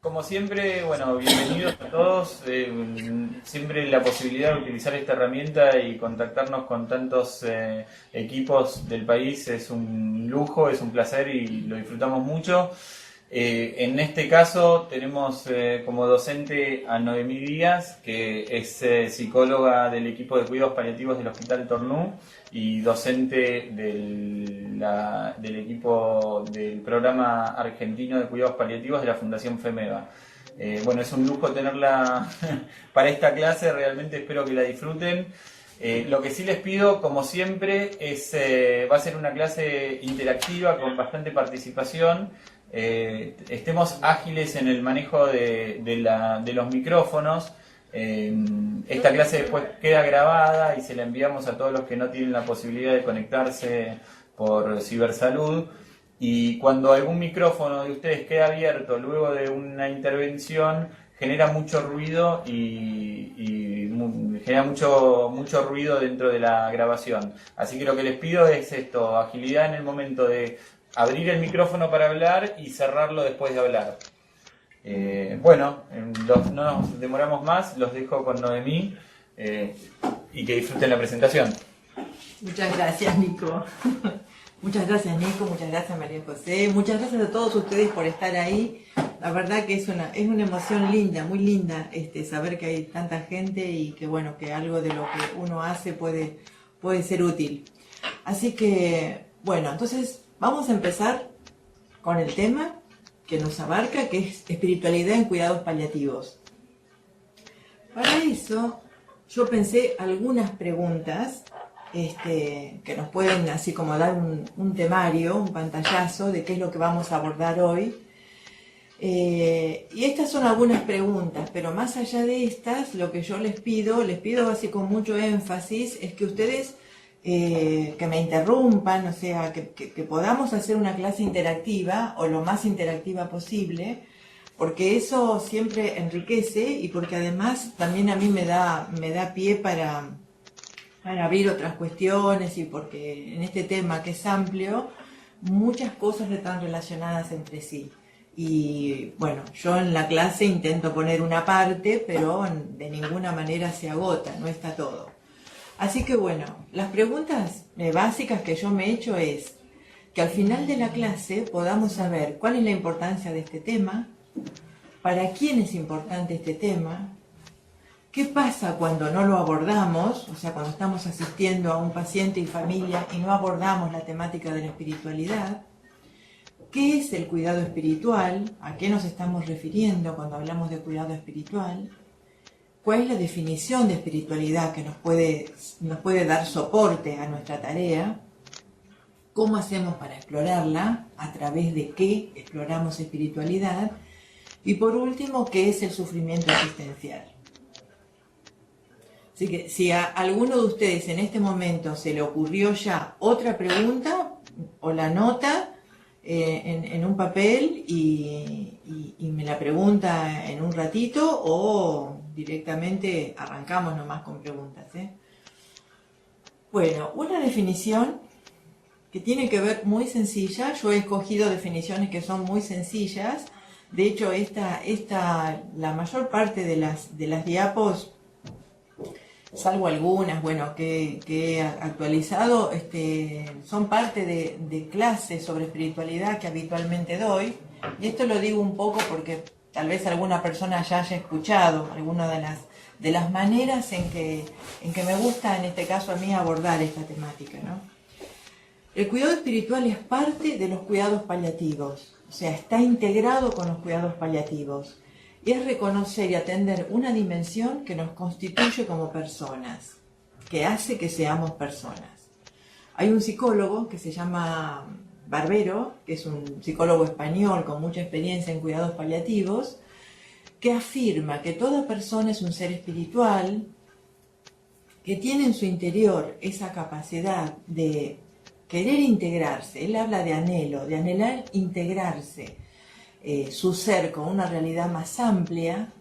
Como siempre, bueno, bienvenidos a todos. Siempre la posibilidad de utilizar esta herramienta y contactarnos con tantos equipos del país es un lujo, es un placer y lo disfrutamos mucho. En este caso tenemos como docente a Noemí Díaz, que es psicóloga del equipo de cuidados paliativos del Hospital Tornú y docente del equipo del programa argentino de cuidados paliativos de la Fundación FEMEVA. Bueno, es un lujo tenerla para esta clase, realmente espero que la disfruten. Lo que sí les pido, como siempre, va a ser una clase interactiva con bastante participación. Estemos ágiles en el manejo de los micrófonos. Esta clase después queda grabada y se la enviamos a todos los que no tienen la posibilidad de conectarse por cibersalud. Y cuando algún micrófono de ustedes queda abierto luego de una intervención, genera mucho ruido y genera mucho ruido dentro de la grabación. Así que lo que les pido es esto, agilidad en el momento de abrir el micrófono para hablar y cerrarlo después de hablar. Bueno, no nos demoramos más, los dejo con Noemí y que disfruten la presentación. Muchas gracias, Nico. Muchas gracias, Nico, muchas gracias, María José, muchas gracias a todos ustedes por estar ahí. La verdad que es una emoción linda, muy linda, saber que hay tanta gente y que bueno, que algo de lo que uno hace puede ser útil. Así que, bueno, entonces vamos a empezar con el tema que nos abarca, que es espiritualidad en cuidados paliativos. Para eso, yo pensé algunas preguntas que nos pueden así como dar un temario, un pantallazo de qué es lo que vamos a abordar hoy. Y estas son algunas preguntas, pero más allá de estas, lo que yo les pido así con mucho énfasis, es que ustedes que me interrumpan, o sea, que podamos hacer una clase interactiva o lo más interactiva posible, porque eso siempre enriquece y porque además también a mí me da pie para abrir otras cuestiones y porque en este tema que es amplio, muchas cosas están relacionadas entre sí. Y bueno, yo en la clase intento poner una parte, pero de ninguna manera se agota, no está todo. Así que bueno, las preguntas básicas que yo me he hecho es que al final de la clase podamos saber cuál es la importancia de este tema, para quién es importante este tema, qué pasa cuando no lo abordamos, o sea, cuando estamos asistiendo a un paciente y familia y no abordamos la temática de la espiritualidad, qué es el cuidado espiritual, a qué nos estamos refiriendo cuando hablamos de cuidado espiritual, cuál es la definición de espiritualidad que nos puede dar soporte a nuestra tarea, cómo hacemos para explorarla, a través de qué exploramos espiritualidad, y por último, qué es el sufrimiento existencial. Así que si a alguno de ustedes en este momento se le ocurrió ya otra pregunta, o la nota en un papel y me la pregunta en un ratito, o directamente arrancamos nomás con preguntas. Bueno, una definición que tiene que ver muy sencilla. Yo he escogido definiciones que son muy sencillas. De hecho, la mayor parte de las diapos, salvo algunas, bueno, que he actualizado, son parte de clases sobre espiritualidad que habitualmente doy. Y esto lo digo un poco porque tal vez alguna persona ya haya escuchado alguna de las maneras en que me gusta, en este caso a mí, abordar esta temática, ¿no? El cuidado espiritual es parte de los cuidados paliativos, o sea, está integrado con los cuidados paliativos. Y es reconocer y atender una dimensión que nos constituye como personas, que hace que seamos personas. Hay un psicólogo que se llama Barbero, que es un psicólogo español con mucha experiencia en cuidados paliativos, que afirma que toda persona es un ser espiritual, que tiene en su interior esa capacidad de querer integrarse. Él habla de anhelo, de anhelar integrarse, su ser con una realidad más amplia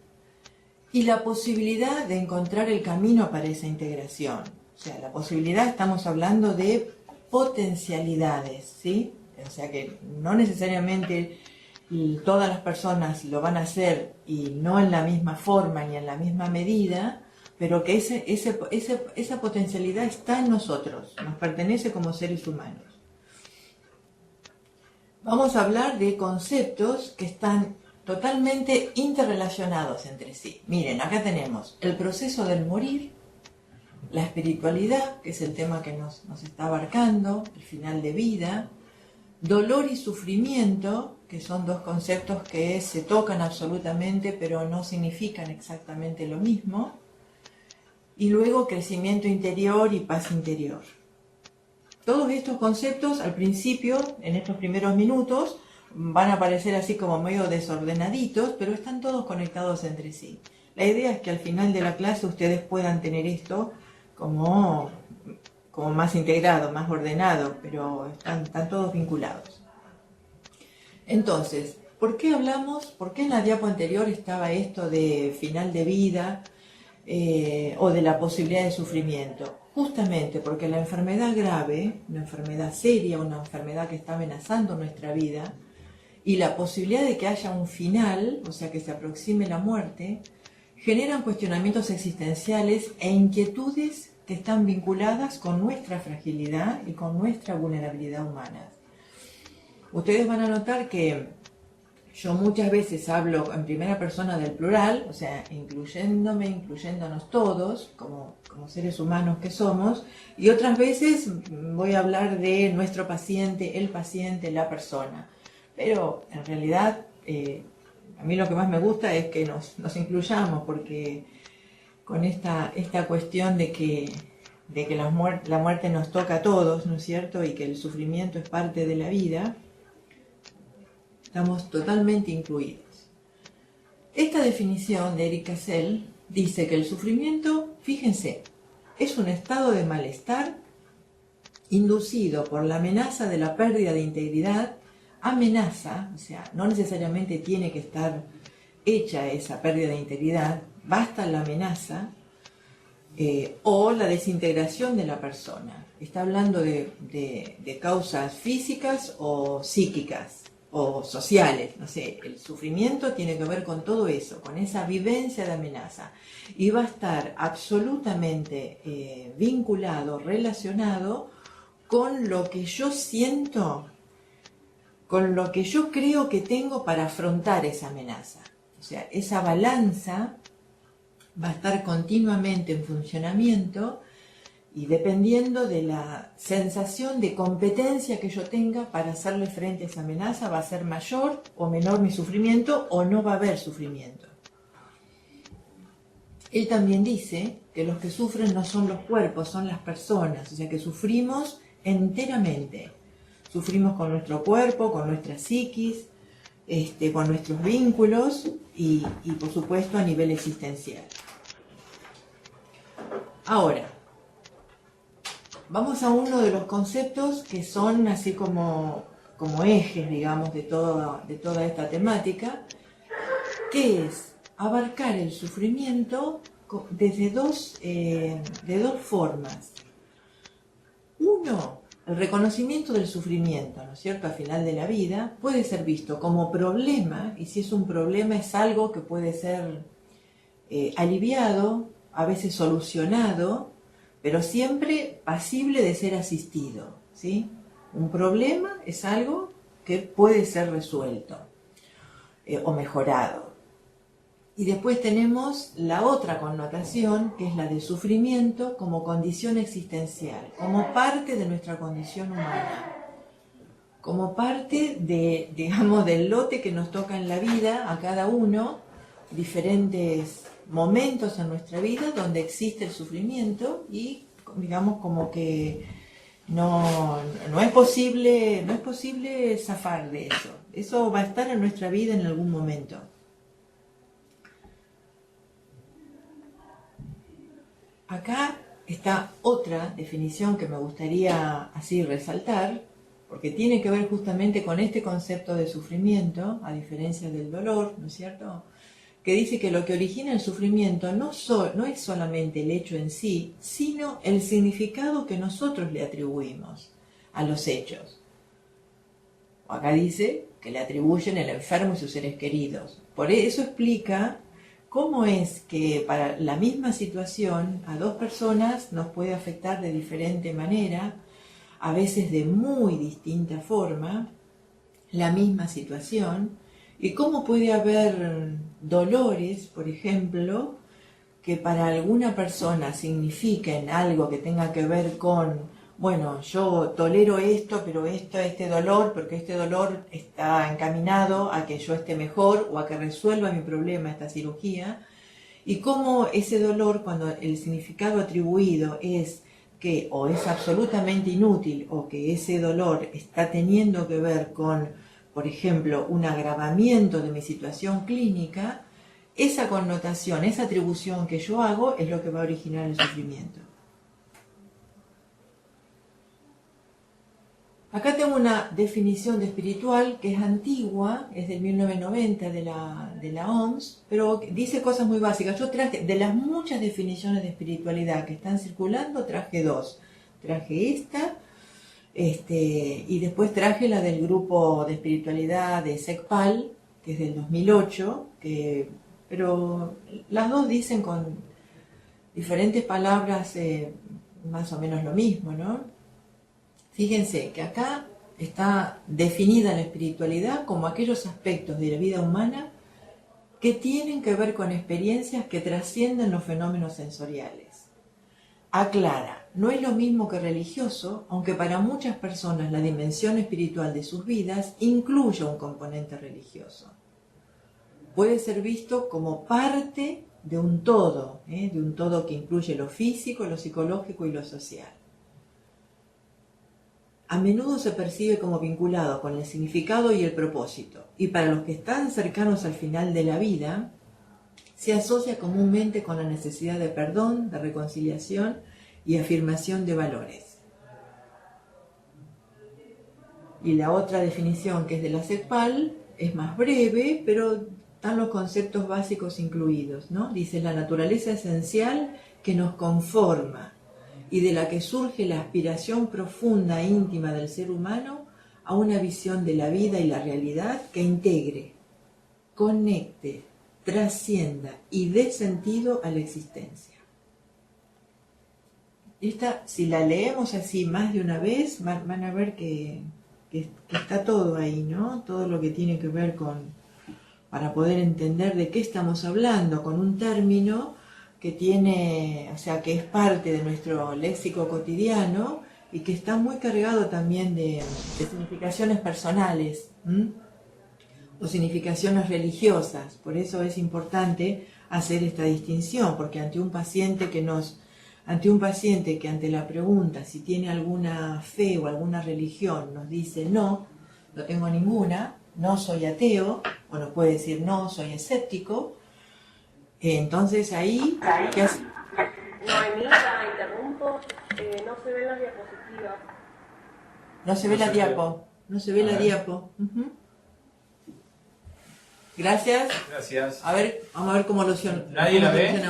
y la posibilidad de encontrar el camino para esa integración. O sea, la posibilidad, estamos hablando de potencialidades, ¿sí? O sea que no necesariamente todas las personas lo van a hacer y no en la misma forma ni en la misma medida, pero que esa potencialidad está en nosotros, nos pertenece como seres humanos. Vamos a hablar de conceptos que están totalmente interrelacionados entre sí. Miren, acá tenemos el proceso del morir, la espiritualidad, que es el tema que nos está abarcando, el final de vida, dolor y sufrimiento, que son dos conceptos que se tocan absolutamente, pero no significan exactamente lo mismo, y luego crecimiento interior y paz interior. Todos estos conceptos, al principio, en estos primeros minutos, van a parecer así como medio desordenaditos, pero están todos conectados entre sí. La idea es que al final de la clase ustedes puedan tener esto como más integrado, más ordenado, pero están todos vinculados. Entonces, ¿por qué en la diapo anterior estaba esto de final de vida o de la posibilidad de sufrimiento? Justamente porque la enfermedad grave, una enfermedad seria, una enfermedad que está amenazando nuestra vida, y la posibilidad de que haya un final, o sea que se aproxime la muerte, generan cuestionamientos existenciales e inquietudes que están vinculadas con nuestra fragilidad y con nuestra vulnerabilidad humana. Ustedes van a notar que yo muchas veces hablo en primera persona del plural, o sea, incluyéndonos todos, como seres humanos que somos, y otras veces voy a hablar de nuestro paciente, el paciente, la persona. Pero en realidad, a mí lo que más me gusta es que nos incluyamos, porque con esta cuestión de que la muerte nos toca a todos, ¿no es cierto?, y que el sufrimiento es parte de la vida, estamos totalmente incluidos. Esta definición de Eric Cassel dice que el sufrimiento, fíjense, es un estado de malestar inducido por la amenaza de la pérdida de integridad, amenaza, o sea, no necesariamente tiene que estar hecha esa pérdida de integridad, basta la amenaza, o la desintegración de la persona. Está hablando de causas físicas o psíquicas o sociales, no sé, el sufrimiento tiene que ver con todo eso, con esa vivencia de amenaza, y va a estar absolutamente vinculado, relacionado con lo que yo siento, con lo que yo creo que tengo para afrontar esa amenaza. O sea, esa balanza va a estar continuamente en funcionamiento y dependiendo de la sensación de competencia que yo tenga para hacerle frente a esa amenaza, va a ser mayor o menor mi sufrimiento o no va a haber sufrimiento. Él también dice que los que sufren no son los cuerpos, son las personas, o sea que sufrimos enteramente. Sufrimos con nuestro cuerpo, con nuestra psiquis, con nuestros vínculos y por supuesto a nivel existencial. Ahora, vamos a uno de los conceptos que son así como ejes, digamos, de toda esta temática, que es abarcar el sufrimiento de dos formas. Uno, el reconocimiento del sufrimiento, ¿no es cierto?, al final de la vida, puede ser visto como problema, y si es un problema es algo que puede ser aliviado, a veces solucionado, pero siempre pasible de ser asistido, ¿sí? Un problema es algo que puede ser resuelto o mejorado. Y después tenemos la otra connotación, que es la de sufrimiento como condición existencial, como parte de nuestra condición humana, como parte del lote que nos toca en la vida a cada uno, diferentes momentos en nuestra vida donde existe el sufrimiento y digamos como que no es posible zafar de eso. Eso va a estar en nuestra vida en algún momento. Acá está otra definición que me gustaría así resaltar, porque tiene que ver justamente con este concepto de sufrimiento, a diferencia del dolor, ¿no es cierto?, que dice que lo que origina el sufrimiento no es solamente el hecho en sí, sino el significado que nosotros le atribuimos a los hechos. Acá dice que le atribuyen el enfermo y sus seres queridos. Por eso explica cómo es que para la misma situación a dos personas nos puede afectar de diferente manera, a veces de muy distinta forma, la misma situación, y cómo puede haber dolores, por ejemplo, que para alguna persona signifiquen algo que tenga que ver con, bueno, yo tolero esto, pero este dolor, porque este dolor está encaminado a que yo esté mejor o a que resuelva mi problema esta cirugía, y cómo ese dolor, cuando el significado atribuido es que o es absolutamente inútil o que ese dolor está teniendo que ver con, por ejemplo, un agravamiento de mi situación clínica, esa connotación, esa atribución que yo hago es lo que va a originar el sufrimiento. Acá tengo una definición de espiritual que es antigua, es del 1990 de la OMS, pero dice cosas muy básicas. Yo traje, de las muchas definiciones de espiritualidad que están circulando, traje dos. Traje esta, y después traje la del grupo de espiritualidad de SECPAL, que es del 2008, pero las dos dicen con diferentes palabras más o menos lo mismo, ¿no? Fíjense que acá está definida la espiritualidad como aquellos aspectos de la vida humana que tienen que ver con experiencias que trascienden los fenómenos sensoriales. Aclara, no es lo mismo que religioso, aunque para muchas personas la dimensión espiritual de sus vidas incluye un componente religioso. Puede ser visto como parte de un todo que incluye lo físico, lo psicológico y lo social. A menudo se percibe como vinculado con el significado y el propósito, y para los que están cercanos al final de la vida, se asocia comúnmente con la necesidad de perdón, de reconciliación y afirmación de valores. Y la otra definición, que es de la SECPAL, es más breve, pero están los conceptos básicos incluidos, ¿no? Dice, la naturaleza esencial que nos conforma y de la que surge la aspiración profunda e íntima del ser humano a una visión de la vida y la realidad que integre, conecte, trascienda y dé sentido a la existencia. Esta, si la leemos así más de una vez, van a ver que está todo ahí, ¿no? Todo lo que tiene que ver con, para poder entender de qué estamos hablando, con un término que tiene, o sea, que es parte de nuestro léxico cotidiano y que está muy cargado también de significaciones personales, o significaciones religiosas. Por eso es importante hacer esta distinción, porque ante un paciente que ante la pregunta si tiene alguna fe o alguna religión nos dice no tengo ninguna, no soy ateo, o nos puede decir no, soy escéptico. Entonces ahí, ¿qué hace? Noemí, la interrumpo, no se ven las diapositivas. No se ve la diapo, no se ve la diapo. Gracias. Gracias. A ver, vamos a ver cómo lo solucionamos. ¿Nadie la ve?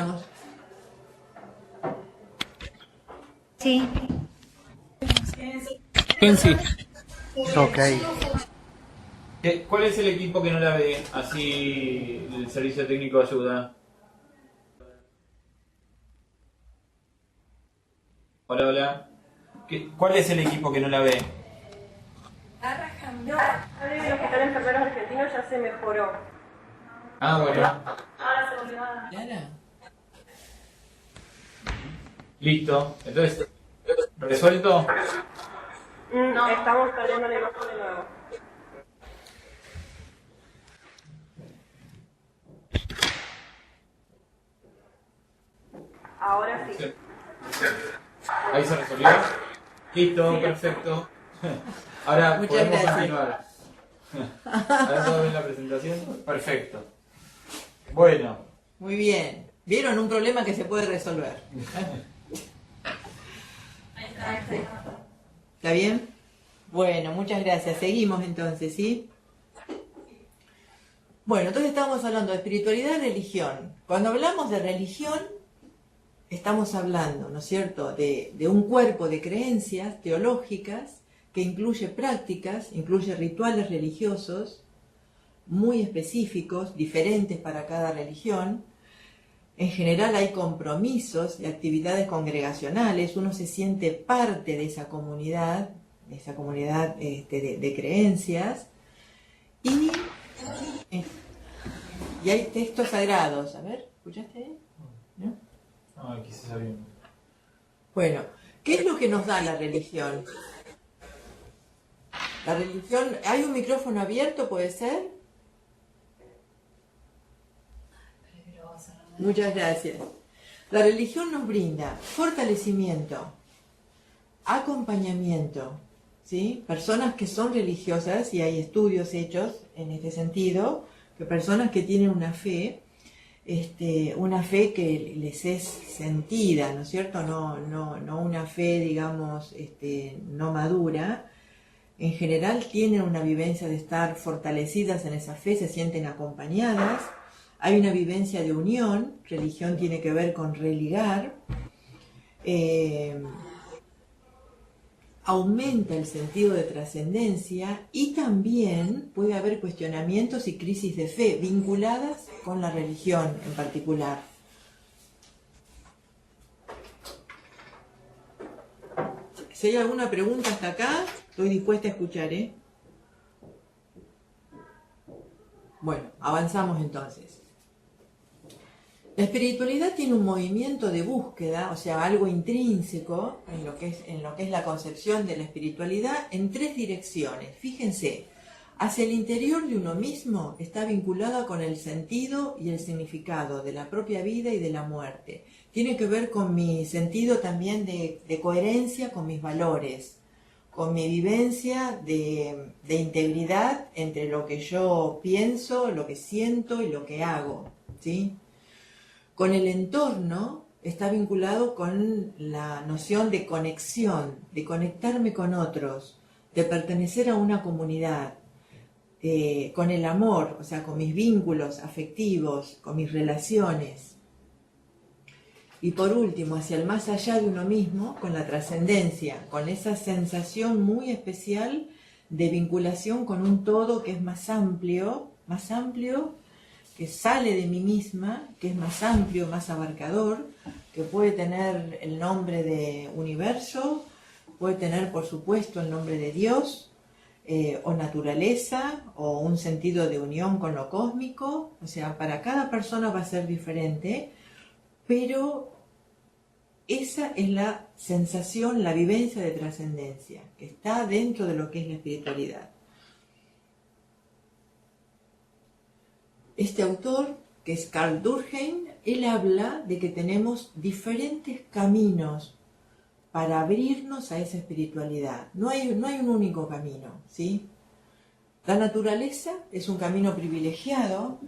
Sí. ¿Quién sí? Ok. ¿Cuál es el equipo que no la ve? Así el servicio técnico ayuda. Hola, hola. ¿Cuál es el equipo que no la ve? No, el Hospital Enfermeros Argentinos ya se mejoró. Ah, bueno. Ahora se volvió a... Clara. Listo. Entonces, ¿resuelto? No, estamos perdiendo la imagen de nuevo. Ahora sí. Ahí se resolvió. Listo, Sí. Perfecto. Ahora Muchas podemos gracias. continuar. ¿Ahora todo bien la presentación? Perfecto. Bueno, Muy bien. ¿Vieron un problema que se puede resolver? ¿Está bien? Bueno, muchas gracias. Seguimos entonces, ¿sí? Bueno, entonces estamos hablando de espiritualidad y religión. Cuando hablamos de religión, estamos hablando, ¿no es cierto?, de un cuerpo de creencias teológicas que incluye prácticas, incluye rituales religiosos muy específicos, diferentes para cada religión. En general hay compromisos y actividades congregacionales, uno se siente parte de esa comunidad de creencias, y hay textos sagrados. A ver, ¿escuchaste? ¿No? No, quizás había... Bueno, ¿qué es lo que nos da la religión? La religión, ¿hay un micrófono abierto, puede ser? Muchas gracias. La religión nos brinda fortalecimiento, acompañamiento, ¿sí? Personas que son religiosas, y hay estudios hechos en este sentido, que personas que tienen una fe que les es sentida, ¿no es cierto? No una fe, digamos, no madura. En general tienen una vivencia de estar fortalecidas en esa fe, se sienten acompañadas. Hay una vivencia de unión, religión tiene que ver con religar, aumenta el sentido de trascendencia, y también puede haber cuestionamientos y crisis de fe vinculadas con la religión en particular. Si hay alguna pregunta hasta acá, estoy dispuesta a escuchar, ¿eh? Bueno, avanzamos entonces. La espiritualidad tiene un movimiento de búsqueda, o sea, algo intrínseco en lo que es la concepción de la espiritualidad, en tres direcciones. Fíjense, hacia el interior de uno mismo está vinculada con el sentido y el significado de la propia vida y de la muerte. Tiene que ver con mi sentido también de coherencia con mis valores, con mi vivencia de integridad entre lo que yo pienso, lo que siento y lo que hago, ¿sí? Con el entorno está vinculado con la noción de conexión, de conectarme con otros, de pertenecer a una comunidad, con el amor, o sea, con mis vínculos afectivos, con mis relaciones. Y por último, hacia el más allá de uno mismo, con la trascendencia, con esa sensación muy especial de vinculación con un todo que es más amplio, que sale de mí misma, que es más amplio, más abarcador, que puede tener el nombre de universo, puede tener, por supuesto, el nombre de Dios, o naturaleza, o un sentido de unión con lo cósmico. O sea, para cada persona va a ser diferente, pero esa es la sensación, la vivencia de trascendencia, que está dentro de lo que es la espiritualidad. Este autor, que es Karl Durkheim, él habla de que tenemos diferentes caminos para abrirnos a esa espiritualidad. No hay un único camino, ¿sí? La naturaleza es un camino privilegiado,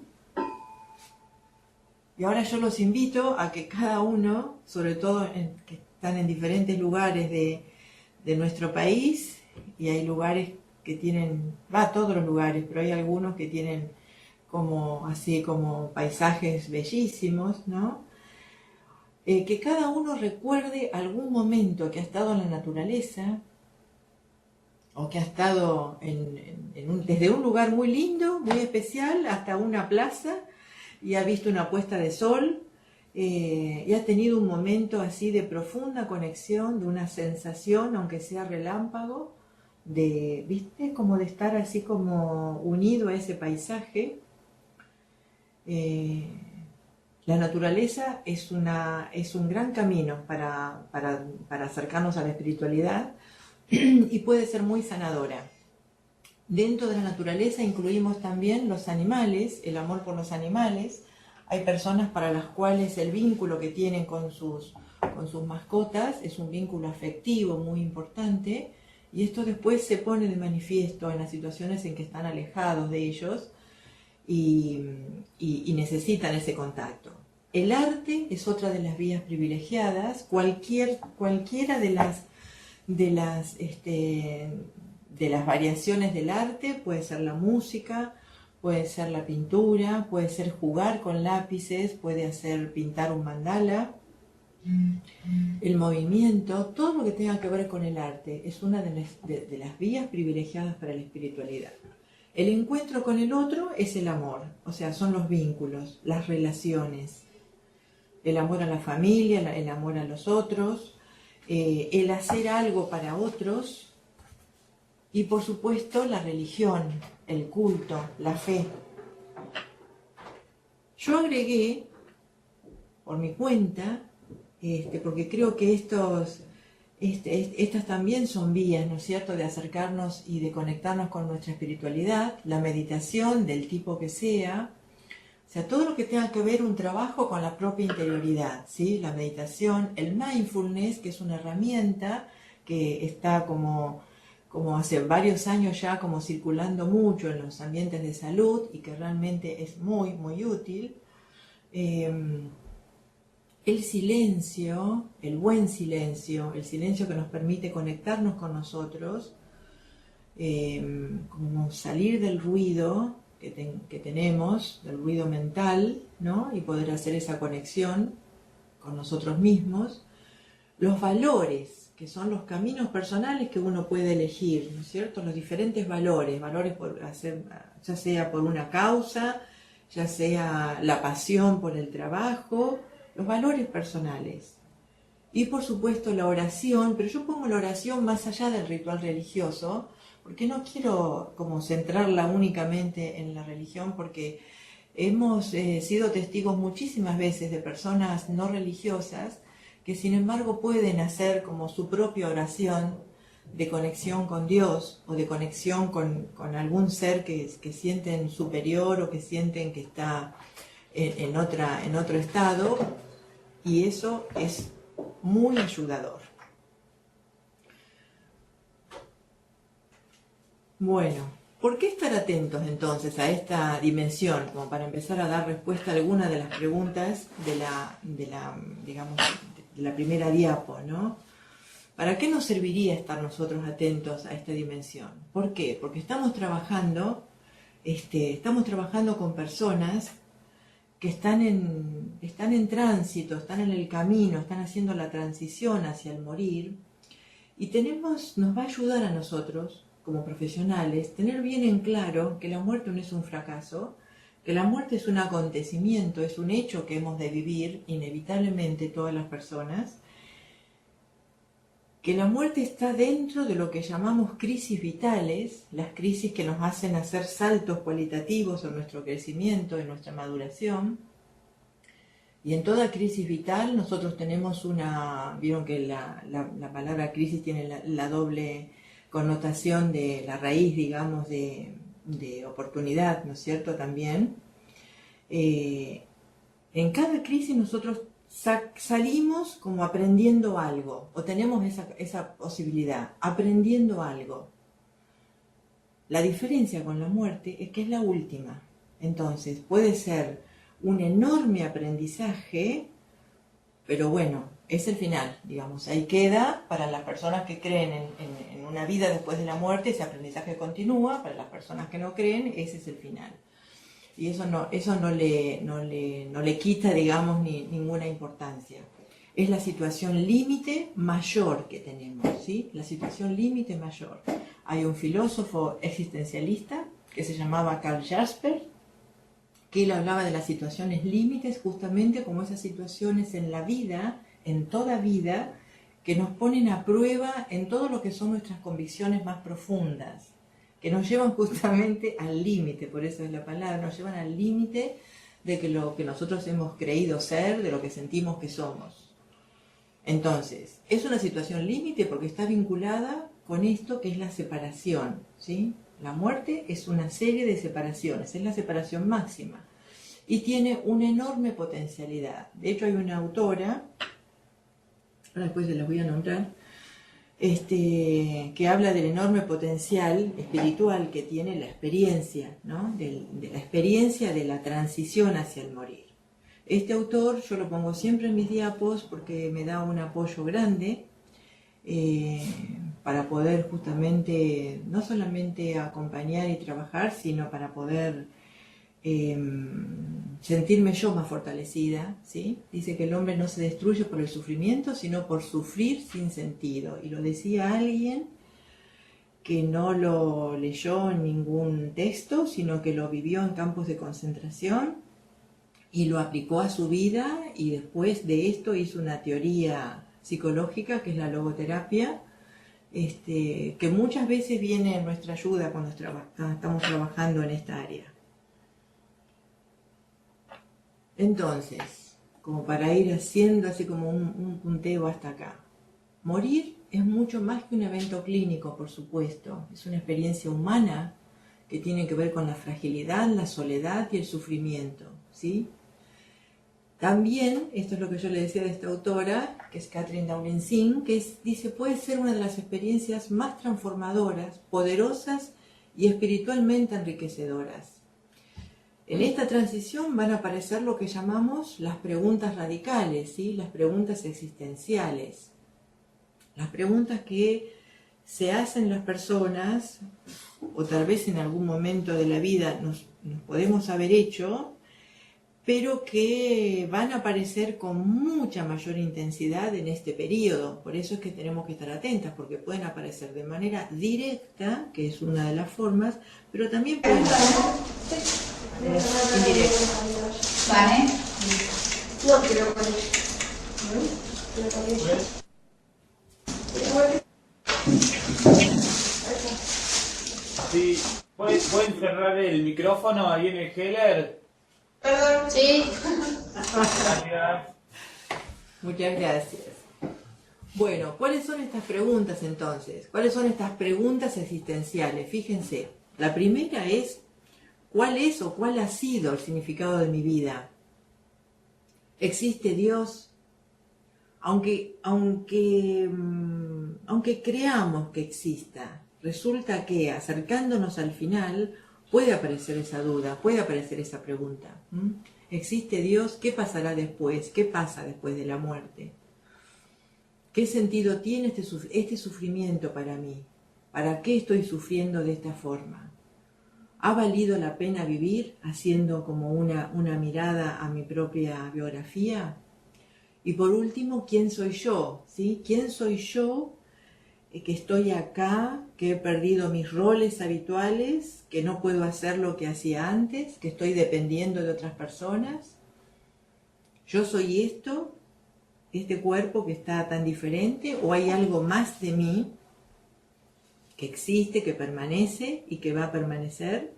y ahora yo los invito a que cada uno, sobre todo que están en diferentes lugares de nuestro país, y hay lugares que tienen, todos los lugares, pero hay algunos que tienen como paisajes bellísimos, ¿no? Que cada uno recuerde algún momento que ha estado en la naturaleza, o que ha estado desde un lugar muy lindo, muy especial, hasta una plaza, y ha visto una puesta de sol, y ha tenido un momento así de profunda conexión, de una sensación, aunque sea relámpago, ¿viste? Como de estar así como unido a ese paisaje. La naturaleza es un gran camino para acercarnos a la espiritualidad, y puede ser muy sanadora. Dentro de la naturaleza incluimos también los animales, el amor por los animales. Hay personas para las cuales el vínculo que tienen con sus mascotas es un vínculo afectivo muy importante, y esto después se pone de manifiesto en las situaciones en que están alejados de ellos y necesitan ese contacto. El arte es otra de las vías privilegiadas. Cualquiera de las variaciones del arte, puede ser la música, puede ser la pintura, puede ser jugar con lápices, puede ser pintar un mandala, El movimiento, todo lo que tenga que ver con el arte, es una de las vías privilegiadas para la espiritualidad. El encuentro con el otro es el amor, o sea, son los vínculos, las relaciones. El amor a la familia, el amor a los otros, el hacer algo para otros y, por supuesto, la religión, el culto, la fe. Yo agregué, por mi cuenta, porque creo que estas también son vías, ¿no es cierto?, de acercarnos y de conectarnos con nuestra espiritualidad, la meditación del tipo que sea, o sea, todo lo que tenga que ver un trabajo con la propia interioridad, ¿sí? La meditación, el mindfulness, que es una herramienta que está como hace varios años ya como circulando mucho en los ambientes de salud y que realmente es muy, muy útil. El silencio, el buen silencio, el silencio que nos permite conectarnos con nosotros, como salir del ruido que tenemos, del ruido mental, ¿no? Y poder hacer esa conexión con nosotros mismos. Los valores, que son los caminos personales que uno puede elegir, ¿no es cierto? Los diferentes valores por hacer, ya sea por una causa, ya sea la pasión por el trabajo, los valores personales. Y por supuesto la oración, pero yo pongo la oración más allá del ritual religioso, porque no quiero como centrarla únicamente en la religión, porque hemos sido testigos muchísimas veces de personas no religiosas que sin embargo pueden hacer como su propia oración de conexión con Dios o de conexión con algún ser que sienten superior o que sienten que está en otro estado, y eso es muy ayudador. Bueno, ¿por qué estar atentos entonces a esta dimensión? Como para empezar a dar respuesta a alguna de las preguntas de la primera diapo, ¿no? ¿Para qué nos serviría estar nosotros atentos a esta dimensión? ¿Por qué? Porque estamos trabajando con personas que están en tránsito, están en el camino, están haciendo la transición hacia el morir, y nos va a ayudar a nosotros, como profesionales, tener bien en claro que la muerte no es un fracaso, que la muerte es un acontecimiento, es un hecho que hemos de vivir inevitablemente todas las personas, que la muerte está dentro de lo que llamamos crisis vitales, las crisis que nos hacen hacer saltos cualitativos en nuestro crecimiento, en nuestra maduración. Y en toda crisis vital nosotros tenemos vieron que la palabra crisis tiene la doble connotación de la raíz, digamos, de oportunidad, ¿no es cierto?, también. En cada crisis nosotros salimos como aprendiendo algo, o tenemos esa posibilidad, aprendiendo algo. La diferencia con la muerte es que es la última. Entonces, puede ser un enorme aprendizaje, pero bueno, es el final, digamos. Ahí queda, para las personas que creen en una vida después de la muerte, ese aprendizaje continúa. Para las personas que no creen, ese es el final. Y eso no le quita, digamos, ninguna importancia. Es la situación límite mayor que tenemos, ¿sí? La situación límite mayor. Hay un filósofo existencialista que se llamaba Karl Jasper, que él hablaba de las situaciones límites justamente como esas situaciones en la vida, en toda vida, que nos ponen a prueba en todo lo que son nuestras convicciones más profundas, que nos llevan justamente al límite, por eso es la palabra, nos llevan al límite de lo que nosotros hemos creído ser, de lo que sentimos que somos. Entonces, es una situación límite porque está vinculada con esto que es la separación, ¿sí? La muerte es una serie de separaciones, es la separación máxima y tiene una enorme potencialidad. De hecho, hay una autora, ahora después se las voy a nombrar, que habla del enorme potencial espiritual que tiene la experiencia, ¿no? De la experiencia de la transición hacia el morir. Este autor yo lo pongo siempre en mis diapos porque me da un apoyo grande para poder justamente no solamente acompañar y trabajar, sino para poder sentirme yo más fortalecida, ¿sí? Dice que el hombre no se destruye por el sufrimiento, sino por sufrir sin sentido. Y lo decía alguien que no lo leyó en ningún texto, sino que lo vivió en campos de concentración y lo aplicó a su vida, y después de esto hizo una teoría psicológica que es la logoterapia, que muchas veces viene en nuestra ayuda cuando estamos trabajando en esta área. Entonces, como para ir haciendo así como un punteo hasta acá, morir es mucho más que un evento clínico, por supuesto. Es una experiencia humana que tiene que ver con la fragilidad, la soledad y el sufrimiento, ¿sí? También, esto es lo que yo le decía de esta autora, que es Kathryn Dowling-Singh, que dice, puede ser una de las experiencias más transformadoras, poderosas y espiritualmente enriquecedoras. En esta transición van a aparecer lo que llamamos las preguntas radicales, ¿sí? Las preguntas existenciales. Las preguntas que se hacen las personas, o tal vez en algún momento de la vida nos podemos haber hecho, pero que van a aparecer con mucha mayor intensidad en este periodo. Por eso es que tenemos que estar atentas, porque pueden aparecer de manera directa, que es una de las formas, pero también pueden aparecer indirecta. ¿Vale? No quiero con Sí, ¿pueden cerrar el micrófono ahí en el Heller? Sí. Gracias. Muchas gracias. Bueno, ¿cuáles son estas preguntas entonces? ¿Cuáles son estas preguntas existenciales? Fíjense, la primera es, ¿cuál es o cuál ha sido el significado de mi vida? ¿Existe Dios? Aunque creamos que exista, resulta que acercándonos al final puede aparecer esa duda, puede aparecer esa pregunta. ¿Existe Dios? ¿Qué pasará después? ¿Qué pasa después de la muerte? ¿Qué sentido tiene este sufrimiento para mí? ¿Para qué estoy sufriendo de esta forma? ¿Ha valido la pena vivir haciendo como una mirada a mi propia biografía? Y por último, ¿quién soy yo? ¿Sí? ¿Quién soy yo que estoy acá, que he perdido mis roles habituales, que no puedo hacer lo que hacía antes, que estoy dependiendo de otras personas? ¿Yo soy esto, este cuerpo que está tan diferente, o hay algo más de mí que existe, que permanece y que va a permanecer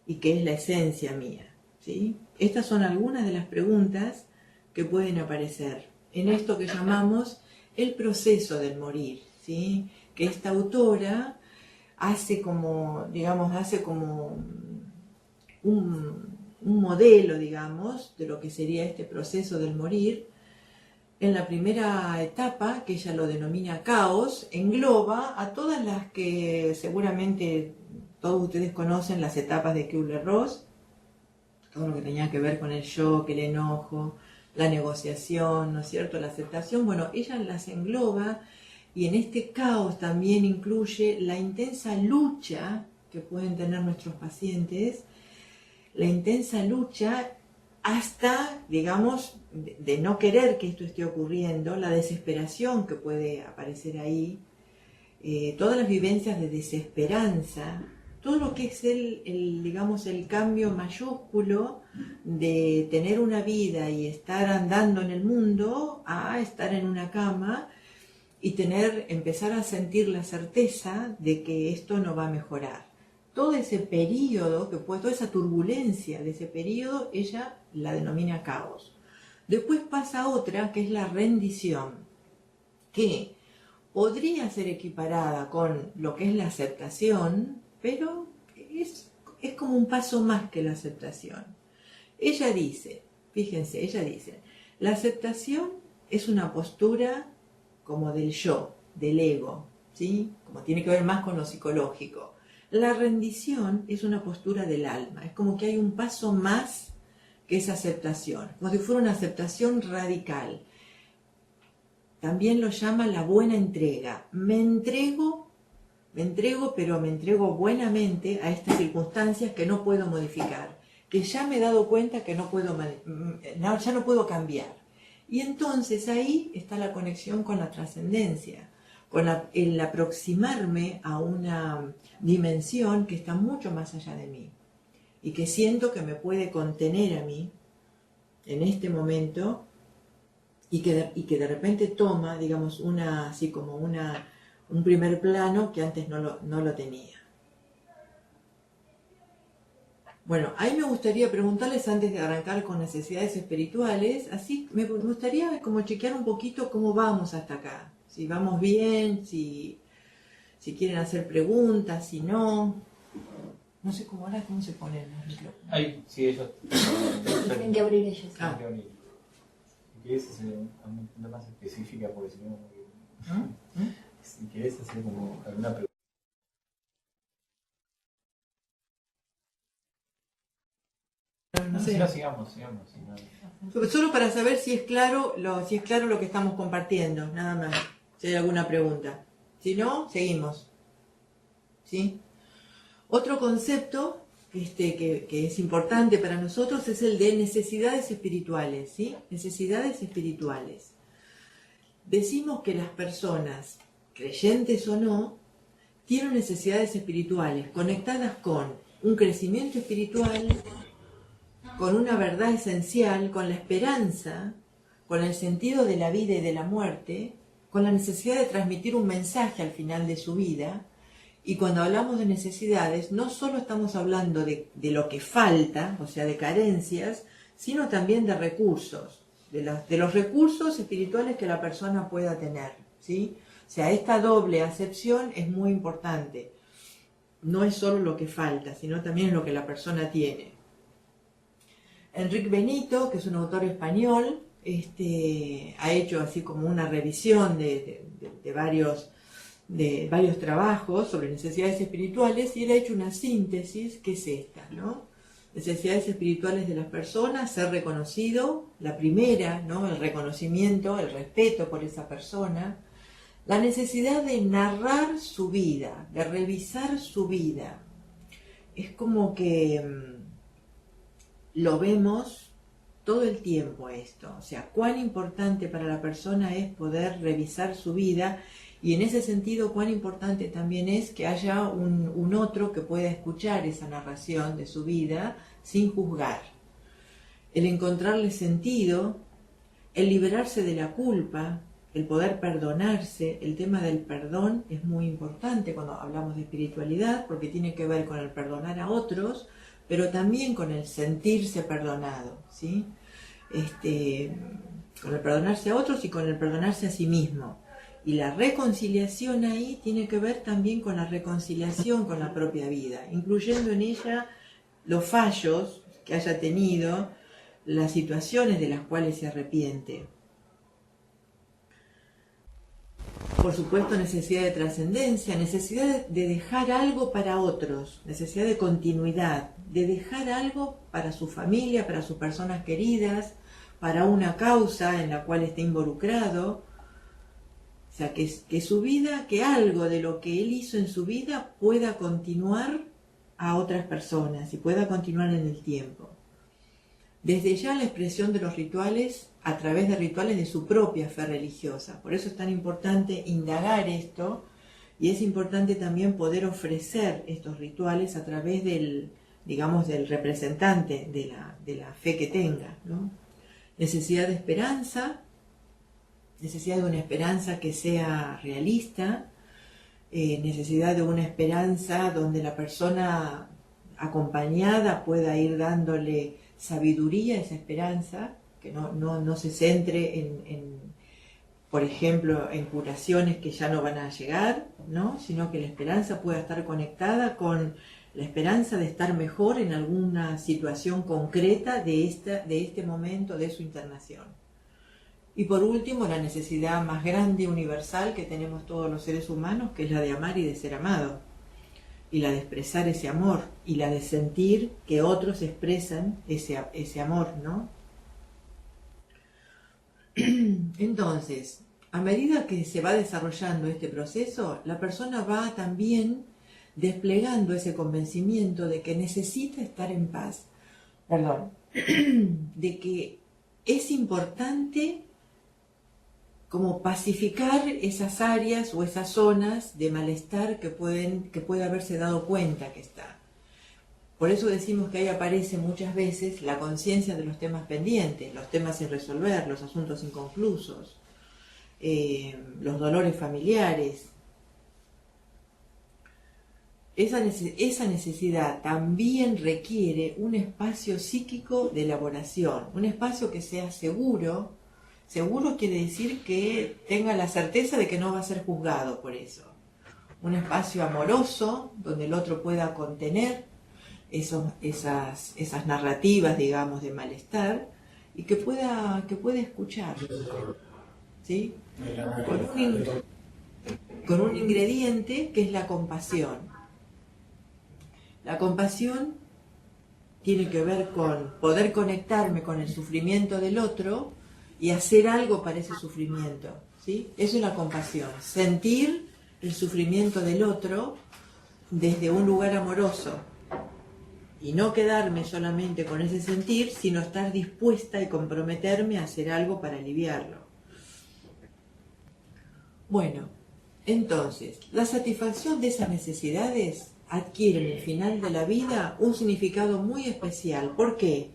y que es la esencia mía? ¿Sí? Estas son algunas de las preguntas que pueden aparecer en esto que llamamos el proceso del morir, ¿sí? Que esta autora hace como un modelo, digamos, de lo que sería este proceso del morir. En la primera etapa, que ella lo denomina caos, engloba a todas las que seguramente todos ustedes conocen, las etapas de Kübler-Ross, todo lo que tenía que ver con el shock, el enojo, la negociación, ¿no es cierto?, la aceptación. Bueno, ella las engloba, y en este caos también incluye la intensa lucha que pueden tener nuestros pacientes, la intensa lucha hasta, digamos, de no querer que esto esté ocurriendo, la desesperación que puede aparecer ahí, todas las vivencias de desesperanza, todo lo que es el cambio mayúsculo de tener una vida y estar andando en el mundo a estar en una cama y empezar a sentir la certeza de que esto no va a mejorar. Todo ese periodo, toda esa turbulencia de ese periodo, ella la denomina caos. Después pasa otra, que es la rendición, que podría ser equiparada con lo que es la aceptación, pero es como un paso más que la aceptación. Ella dice, fíjense, la aceptación es una postura como del yo, del ego, ¿sí? Como tiene que ver más con lo psicológico. La rendición es una postura del alma, es como que hay un paso más que esa aceptación, como si fuera una aceptación radical. También lo llama la buena entrega. Me entrego, pero me entrego buenamente a estas circunstancias que no puedo modificar, que ya me he dado cuenta que ya no puedo cambiar. Y entonces ahí está la conexión con la trascendencia, con el aproximarme a una dimensión que está mucho más allá de mí y que siento que me puede contener a mí en este momento y que de repente toma, digamos, así como un primer plano que antes no lo tenía. Bueno, ahí me gustaría preguntarles antes de arrancar con necesidades espirituales, así me gustaría como chequear un poquito cómo vamos hasta acá. Si vamos bien, si quieren hacer preguntas, si no. No sé cómo se ponen los micrófonos. Ay, sí, ellos. Tienen que abrir ellos. Ah. Si quieres hacer una pregunta más específica, porque si no. Si quieres hacer como alguna pregunta. No sé. No, sigamos. Si no. Solo para saber si es claro lo que estamos compartiendo, nada más. Si hay alguna pregunta. Si no, seguimos. ¿Sí? Otro concepto que es importante para nosotros es el de necesidades espirituales, ¿sí? Necesidades espirituales. Decimos que las personas, creyentes o no, tienen necesidades espirituales conectadas con un crecimiento espiritual, con una verdad esencial, con la esperanza, con el sentido de la vida y de la muerte, con la necesidad de transmitir un mensaje al final de su vida. Y cuando hablamos de necesidades, no solo estamos hablando de lo que falta, o sea, de carencias, sino también de recursos, de los recursos espirituales que la persona pueda tener, ¿sí? O sea, esta doble acepción es muy importante. No es solo lo que falta, sino también lo que la persona tiene. Enrique Benito, que es un autor español, ha hecho así como una revisión de varios trabajos sobre necesidades espirituales y él ha hecho una síntesis que es esta, ¿no? Necesidades espirituales de las personas, ser reconocido, la primera, ¿no? El reconocimiento, el respeto por esa persona, la necesidad de narrar su vida, de revisar su vida. Es como que lo vemos todo el tiempo esto, o sea, cuán importante para la persona es poder revisar su vida. Y en ese sentido, cuán importante también es que haya un otro que pueda escuchar esa narración de su vida sin juzgar. El encontrarle sentido, el liberarse de la culpa, el poder perdonarse. El tema del perdón es muy importante cuando hablamos de espiritualidad, porque tiene que ver con el perdonar a otros, pero también con el sentirse perdonado, ¿sí? Con el perdonarse a otros y con el perdonarse a sí mismo. Y la reconciliación ahí tiene que ver también con la reconciliación con la propia vida, incluyendo en ella los fallos que haya tenido, las situaciones de las cuales se arrepiente. Por supuesto, necesidad de trascendencia, necesidad de dejar algo para otros, necesidad de continuidad, de dejar algo para su familia, para sus personas queridas, para una causa en la cual esté involucrado. O sea, que su vida, que algo de lo que él hizo en su vida pueda continuar a otras personas y pueda continuar en el tiempo. Desde ya la expresión de los rituales a través de rituales de su propia fe religiosa. Por eso es tan importante indagar esto y es importante también poder ofrecer estos rituales a través del representante de la fe que tenga, ¿no? Necesidad de esperanza, necesidad de una esperanza que sea realista, necesidad de una esperanza donde la persona acompañada pueda ir dándole sabiduría a esa esperanza, que no se centre por ejemplo, en curaciones que ya no van a llegar, ¿no? Sino que la esperanza pueda estar conectada con la esperanza de estar mejor en alguna situación concreta de este momento de su internación. Y por último, la necesidad más grande y universal que tenemos todos los seres humanos, que es la de amar y de ser amado, y la de expresar ese amor, y la de sentir que otros expresan ese amor, ¿no? Entonces, a medida que se va desarrollando este proceso, la persona va también desplegando ese convencimiento de que necesita estar en paz. perdón, de que es importante como pacificar esas áreas o esas zonas de malestar que puede haberse dado cuenta que está. Por eso decimos que ahí aparece muchas veces la conciencia de los temas pendientes, los temas sin resolver, los asuntos inconclusos, los dolores familiares. Esa necesidad también requiere un espacio psíquico de elaboración, un espacio que sea seguro. Seguro quiere decir que tenga la certeza de que no va a ser juzgado por eso. Un espacio amoroso donde el otro pueda contener esas narrativas, digamos, de malestar y que pueda escuchar, ¿sí? Con un ingrediente que es la compasión. La compasión tiene que ver con poder conectarme con el sufrimiento del otro y hacer algo para ese sufrimiento, ¿sí? Eso es la compasión, sentir el sufrimiento del otro desde un lugar amoroso y no quedarme solamente con ese sentir, sino estar dispuesta y comprometerme a hacer algo para aliviarlo. Bueno, entonces, la satisfacción de esas necesidades adquiere en el final de la vida un significado muy especial. ¿Por qué?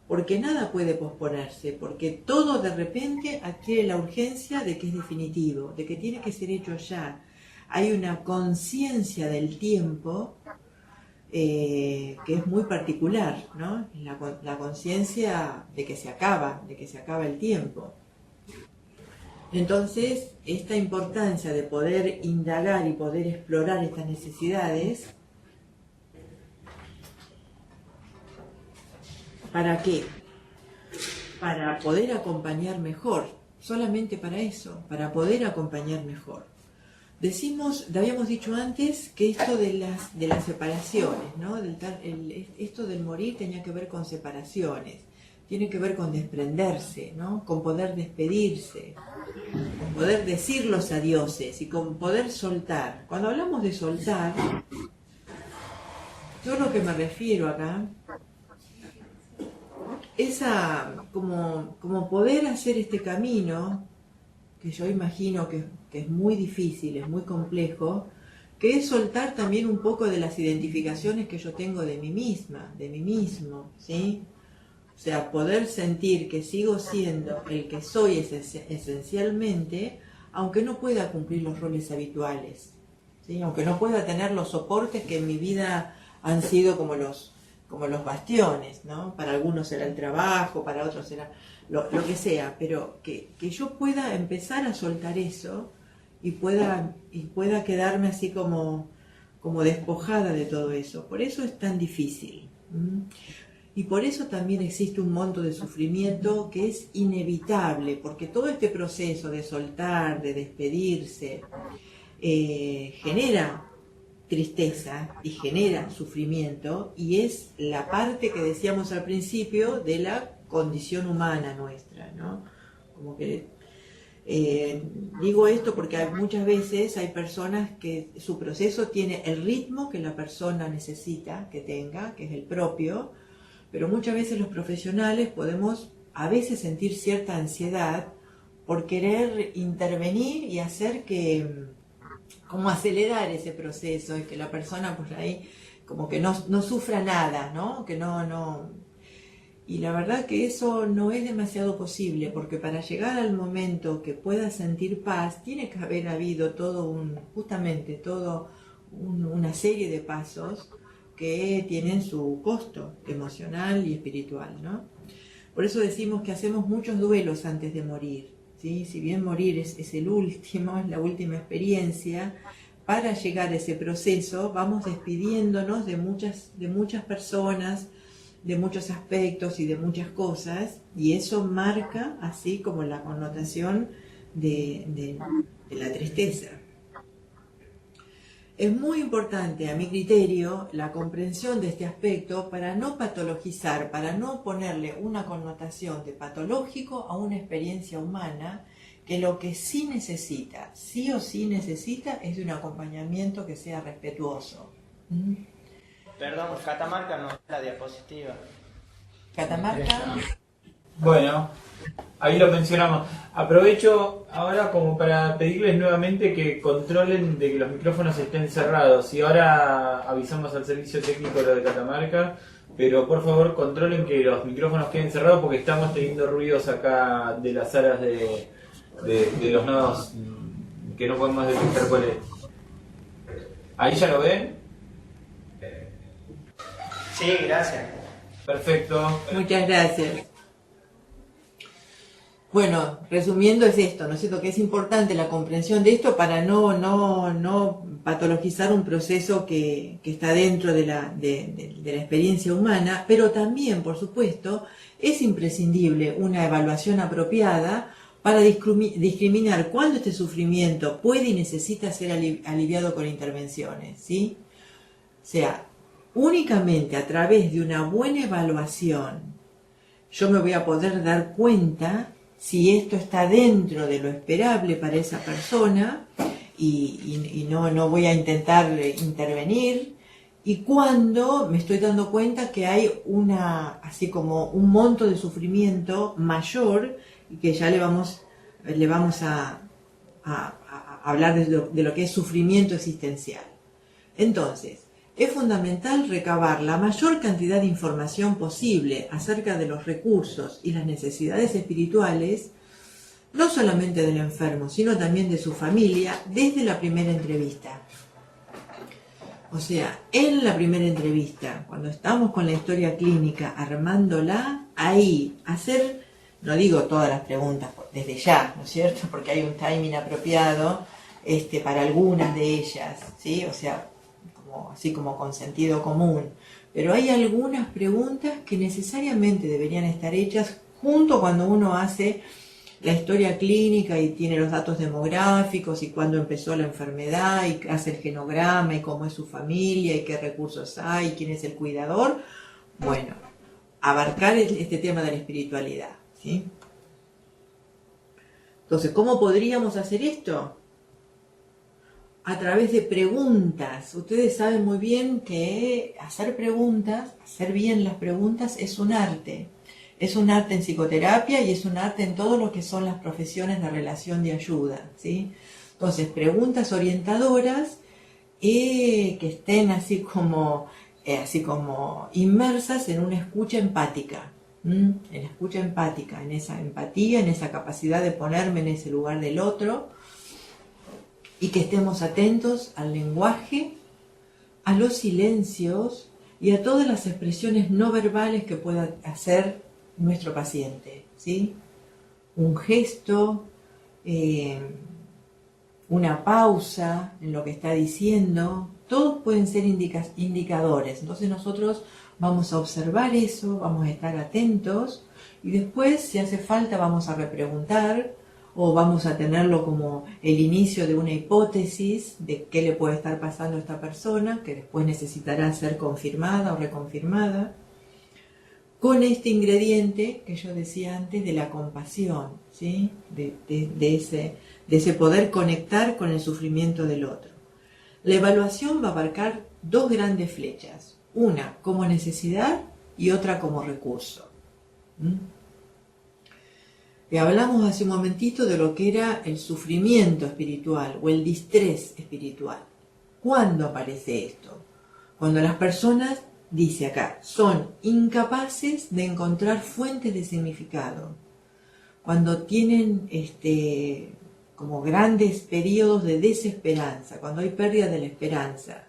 Porque nada puede posponerse, porque todo de repente adquiere la urgencia de que es definitivo, de que tiene que ser hecho ya. Hay una conciencia del tiempo que es muy particular, ¿no? La conciencia de que se acaba el tiempo. Entonces, esta importancia de poder indagar y poder explorar estas necesidades, ¿para qué? Para poder acompañar mejor, solamente para eso, para poder acompañar mejor. Habíamos dicho antes que esto de las separaciones, ¿no? Esto del morir tenía que ver con separaciones, tiene que ver con desprenderse, ¿no? Con poder despedirse, con poder decir los adioses y con poder soltar. Cuando hablamos de soltar, yo lo que me refiero acá es a como poder hacer este camino, que yo imagino que es muy difícil, es muy complejo, que es soltar también un poco de las identificaciones que yo tengo de mí misma, de mí mismo, ¿sí? O sea, poder sentir que sigo siendo el que soy esencialmente, aunque no pueda cumplir los roles habituales, ¿sí? Aunque no pueda tener los soportes que en mi vida han sido como los bastiones, ¿no? Para algunos será el trabajo, para otros será lo que sea, pero que yo pueda empezar a soltar eso y pueda quedarme así como despojada de todo eso. Por eso es tan difícil. Y por eso también existe un monto de sufrimiento que es inevitable, porque todo este proceso de soltar, de despedirse, genera tristeza y genera sufrimiento, y es la parte que decíamos al principio de la condición humana nuestra, ¿no? Como que digo esto porque muchas veces hay personas que su proceso tiene el ritmo que la persona necesita que tenga, que es el propio, pero muchas veces los profesionales podemos a veces sentir cierta ansiedad por querer intervenir y hacer como acelerar ese proceso y que la persona por ahí como que no sufra nada, ¿no? Que no. Y la verdad que eso no es demasiado posible, porque para llegar al momento que pueda sentir paz, tiene que haber habido una serie de pasos que tienen su costo emocional y espiritual, ¿no? Por eso decimos que hacemos muchos duelos antes de morir, ¿sí? Si bien morir es el último, es la última experiencia, para llegar a ese proceso vamos despidiéndonos de muchas personas, de muchos aspectos y de muchas cosas, y eso marca así como la connotación de la tristeza. Es muy importante, a mi criterio, la comprensión de este aspecto para no patologizar, para no ponerle una connotación de patológico a una experiencia humana, que lo que sí necesita, sí o sí necesita, es de un acompañamiento que sea respetuoso. Perdón, Catamarca no es la diapositiva. Catamarca. Bueno, ahí lo mencionamos. Aprovecho ahora como para pedirles nuevamente que controlen de que los micrófonos estén cerrados. Y ahora avisamos al servicio técnico lo de Catamarca, pero por favor controlen que los micrófonos queden cerrados porque estamos teniendo ruidos acá de las salas de los nodos que no podemos detectar cuál es. ¿Ahí ya lo ven? Sí, gracias. Perfecto. Muchas gracias. Bueno, resumiendo es esto, ¿no es cierto? Que es importante la comprensión de esto para no patologizar un proceso que está dentro de la experiencia humana, pero también, por supuesto, es imprescindible una evaluación apropiada para discriminar cuándo este sufrimiento puede y necesita ser aliviado con intervenciones, ¿sí? O sea, únicamente a través de una buena evaluación yo me voy a poder dar cuenta si esto está dentro de lo esperable para esa persona y no voy a intentar intervenir, y cuando me estoy dando cuenta que hay así como un monto de sufrimiento mayor y que ya le vamos a hablar de lo que es sufrimiento existencial. Entonces, es fundamental recabar la mayor cantidad de información posible acerca de los recursos y las necesidades espirituales, no solamente del enfermo, sino también de su familia, desde la primera entrevista. O sea, en la primera entrevista, cuando estamos con la historia clínica armándola, ahí hacer, no digo todas las preguntas desde ya, ¿no es cierto? Porque hay un timing apropiado para algunas de ellas, ¿sí? O sea, así como con sentido común, pero hay algunas preguntas que necesariamente deberían estar hechas junto cuando uno hace la historia clínica y tiene los datos demográficos y cuándo empezó la enfermedad y hace el genograma y cómo es su familia y qué recursos hay y quién es el cuidador. Bueno, abarcar este tema de la espiritualidad, ¿sí? Entonces, ¿cómo podríamos hacer esto? A través de preguntas. Ustedes saben muy bien que hacer preguntas, hacer bien las preguntas es un arte. Es un arte en psicoterapia y es un arte en todo lo que son las profesiones de relación de ayuda, ¿sí? Entonces, preguntas orientadoras que estén así como inmersas en una escucha empática. En la escucha empática, en esa empatía, en esa capacidad de ponerme en ese lugar del otro, y que estemos atentos al lenguaje, a los silencios y a todas las expresiones no verbales que pueda hacer nuestro paciente, ¿sí? Un gesto, una pausa en lo que está diciendo, todos pueden ser indicadores. Entonces nosotros vamos a observar eso, vamos a estar atentos y después, si hace falta, vamos a repreguntar o vamos a tenerlo como el inicio de una hipótesis de qué le puede estar pasando a esta persona, que después necesitará ser confirmada o reconfirmada, con este ingrediente que yo decía antes de la compasión, ¿sí? de ese poder conectar con el sufrimiento del otro. La evaluación va a abarcar dos grandes flechas, una como necesidad y otra como recurso. Y hablamos hace un momentito de lo que era el sufrimiento espiritual o el distrés espiritual. ¿Cuándo aparece esto? Cuando las personas, dice acá, son incapaces de encontrar fuentes de significado. Cuando tienen como grandes periodos de desesperanza, cuando hay pérdida de la esperanza,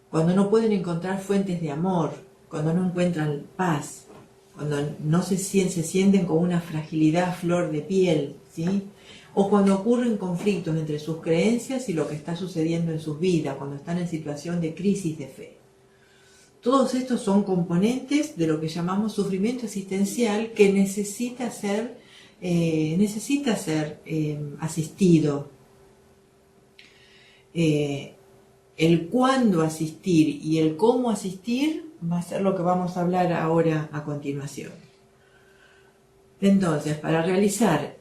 cuando no pueden encontrar fuentes de amor, cuando no encuentran paz, cuando no se sienten con una fragilidad a flor de piel, ¿sí? O cuando ocurren conflictos entre sus creencias y lo que está sucediendo en sus vidas, cuando están en situación de crisis de fe. Todos estos son componentes de lo que llamamos sufrimiento existencial que necesita ser asistido. El cuándo asistir y el cómo asistir va a ser lo que vamos a hablar ahora a continuación. Entonces, para realizar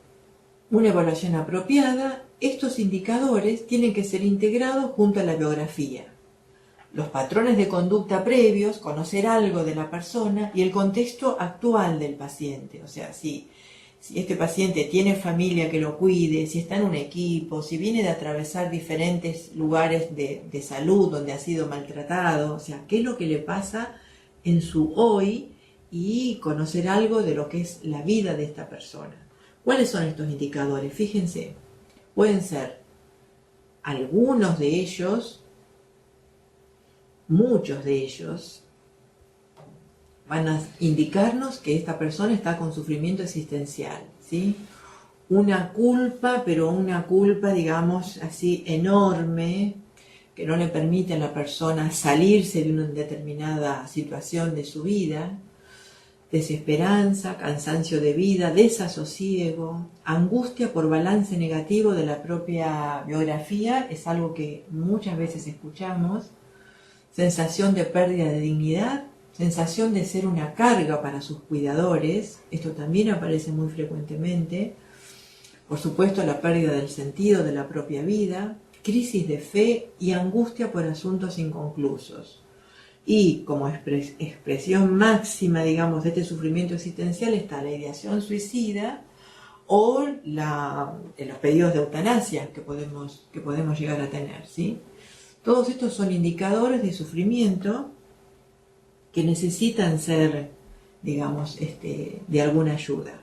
una evaluación apropiada, estos indicadores tienen que ser integrados junto a la biografía. los patrones de conducta previos, conocer algo de la persona y el contexto actual del paciente. O sea, si este paciente tiene familia que lo cuide, si está en un equipo, si viene de atravesar diferentes lugares de salud donde ha sido maltratado, o sea, qué es lo que le pasa en su hoy y conocer algo de lo que es la vida de esta persona. ¿Cuáles son estos indicadores? Fíjense, pueden ser algunos de ellos, muchos de ellos, van a indicarnos que esta persona está con sufrimiento existencial, ¿sí? Una culpa, pero una culpa, digamos, así enorme, que no le permite a la persona salirse de una determinada situación de su vida, desesperanza, cansancio de vida, desasosiego, angustia por balance negativo de la propia biografía, es algo que muchas veces escuchamos, sensación de pérdida de dignidad, sensación de ser una carga para sus cuidadores, esto también aparece muy frecuentemente, por supuesto la pérdida del sentido de la propia vida, crisis de fe y angustia por asuntos inconclusos. Y como expresión máxima, digamos, de este sufrimiento existencial está la ideación suicida o los pedidos de eutanasia que podemos llegar a tener, ¿sí? Todos estos son indicadores de sufrimiento que necesitan ser, digamos, de alguna ayuda.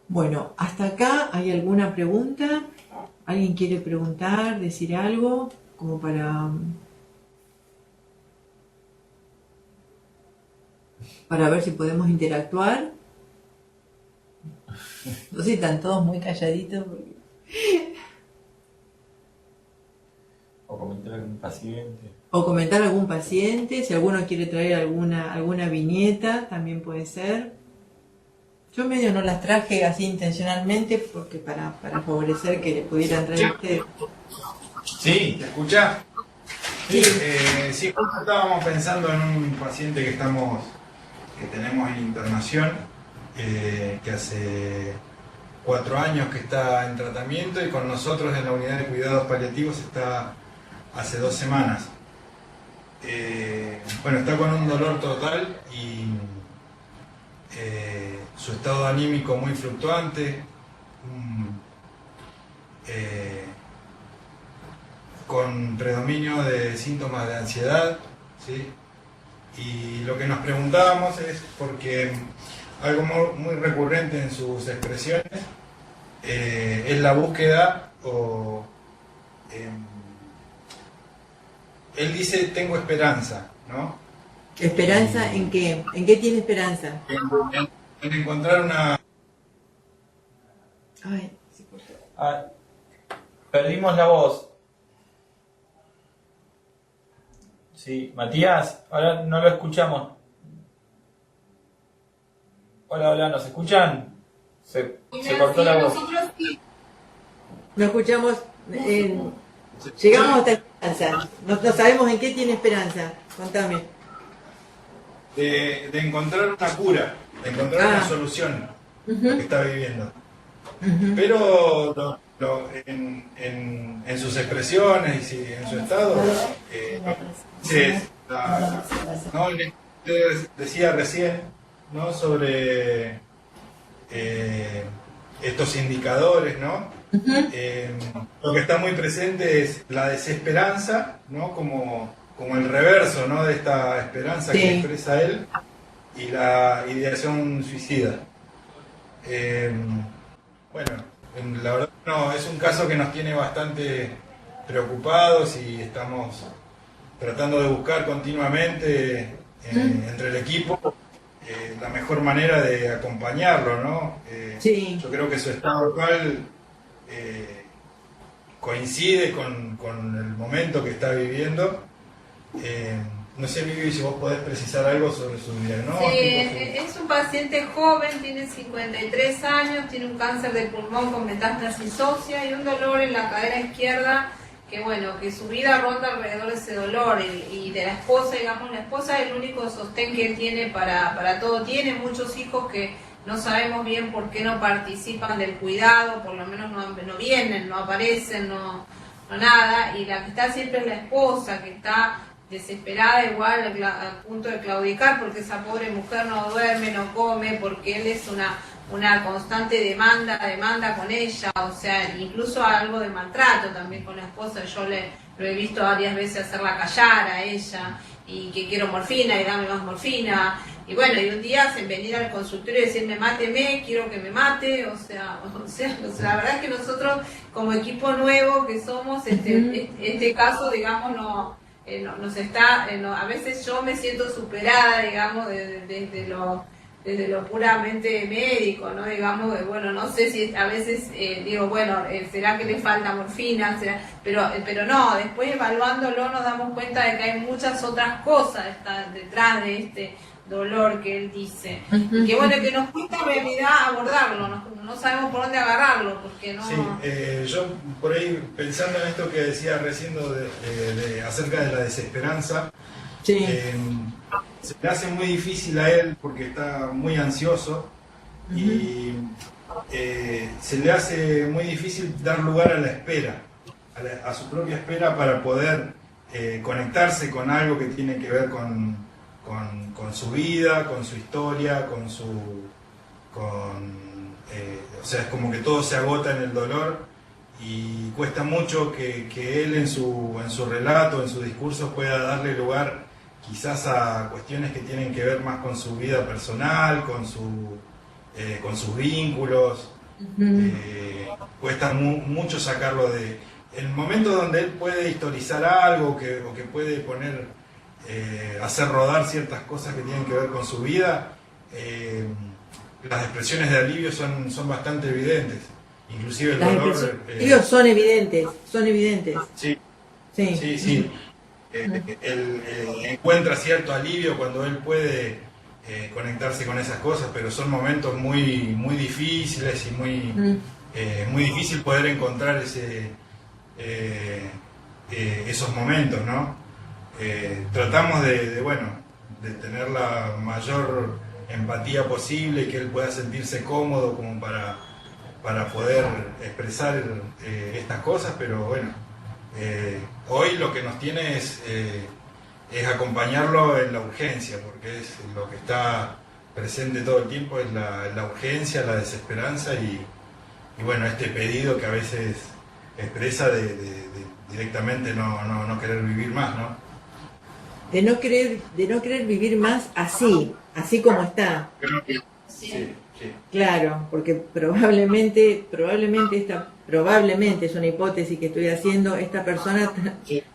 Bueno, hasta acá, ¿hay alguna pregunta? ¿Alguien quiere preguntar, decir algo? Como para ver si podemos interactuar. No sé si están todos muy calladitos. O comentar algún paciente. O comentar algún paciente, si alguno quiere traer alguna viñeta, también puede ser. Yo medio no las traje así intencionalmente porque para favorecer que le pudieran traer ustedes. Sí, ¿te escuchás? Sí, sí, justo estábamos pensando en un paciente que tenemos en internación, que hace 4 años que está en tratamiento y con nosotros en la unidad de cuidados paliativos está hace 2 semanas. Bueno, está con un dolor total y su estado anímico muy fluctuante, con predominio de síntomas de ansiedad, ¿sí? Y lo que nos preguntábamos es, porque algo muy recurrente en sus expresiones es la búsqueda o... él dice, tengo esperanza, ¿no? ¿Esperanza en qué? ¿En qué tiene esperanza? En encontrar una... Ay, se cortó. Ah, perdimos la voz. Sí, Matías, ahora no lo escuchamos. Hola, ¿nos escuchan? Se cortó la voz. No escuchamos, llegamos hasta esperanza, no sabemos en qué tiene esperanza, contame. De encontrar una cura, de encontrar una solución a lo que está viviendo. Pero en sus expresiones y en su estado, no, usted decía recién, ¿no?, sobre estos indicadores, ¿no? Lo que está muy presente es la desesperanza, ¿no?, como el reverso, ¿no?, de esta esperanza que expresa él, y la ideación suicida. Bueno, la verdad no, es un caso que nos tiene bastante preocupados y estamos tratando de buscar continuamente entre el equipo la mejor manera de acompañarlo, ¿no? Yo creo que su estado actual coincide con el momento que está viviendo. No sé, Vivi, si vos podés precisar algo sobre su diagnóstico. Es un paciente joven, tiene 53 años, tiene un cáncer de pulmón con metástasis ósea y un dolor en la cadera izquierda que su vida ronda alrededor de ese dolor y de la esposa, digamos, la esposa es el único sostén que él tiene para todo. Tiene muchos hijos que no sabemos bien por qué no participan del cuidado, por lo menos no vienen, no aparecen, no nada, y la que está siempre es la esposa, que está desesperada igual al punto de claudicar porque esa pobre mujer no duerme, no come, porque él es una constante demanda con ella, o sea, incluso algo de maltrato también con la esposa. Yo lo he visto varias veces hacerla callar a ella, y que quiero morfina y dame más morfina, y bueno, y un día hacen venir al consultorio y decirme máteme, quiero que me mate, o sea, la verdad es que nosotros como equipo nuevo que somos, este caso, digamos, nos está, a veces yo me siento superada, digamos, desde lo puramente médico, ¿no? Digamos, bueno, no sé si a veces digo, bueno, ¿será que le falta morfina? Pero no, después evaluándolo nos damos cuenta de que hay muchas otras cosas detrás de este dolor que él dice. Y que bueno, que nos cuesta en realidad abordarlo, no sabemos por dónde agarrarlo, porque no... Sí, yo por ahí pensando en esto que decía recién acerca de la desesperanza, Sí. se le hace muy difícil a él porque está muy ansioso y se le hace muy difícil dar lugar a la espera, a su propia espera para poder conectarse con algo que tiene que ver con su vida, con su historia, o sea, es como que todo se agota en el dolor y cuesta mucho que él en su relato, en su discurso pueda darle lugar quizás a cuestiones que tienen que ver más con su vida personal, con sus vínculos. Cuesta mucho sacarlo de... El momento donde él puede historizar algo o que puede poner, hacer rodar ciertas cosas que tienen que ver con su vida, las expresiones de alivio son bastante evidentes. Inclusive el dolor... Ellos son evidentes. Sí. Sí. Él encuentra cierto alivio cuando él puede conectarse con esas cosas, pero son momentos muy difíciles y muy difícil poder encontrar esos momentos, ¿no? Tratamos de tener la mayor empatía posible y que él pueda sentirse cómodo como para poder expresar estas cosas, pero bueno, hoy lo que nos tiene es acompañarlo en la urgencia, porque es lo que está presente todo el tiempo, es la urgencia, la desesperanza y bueno, este pedido que a veces expresa de directamente no querer vivir más, ¿no? De no querer vivir más así como está. Sí. Claro, porque probablemente es una hipótesis que estoy haciendo, esta persona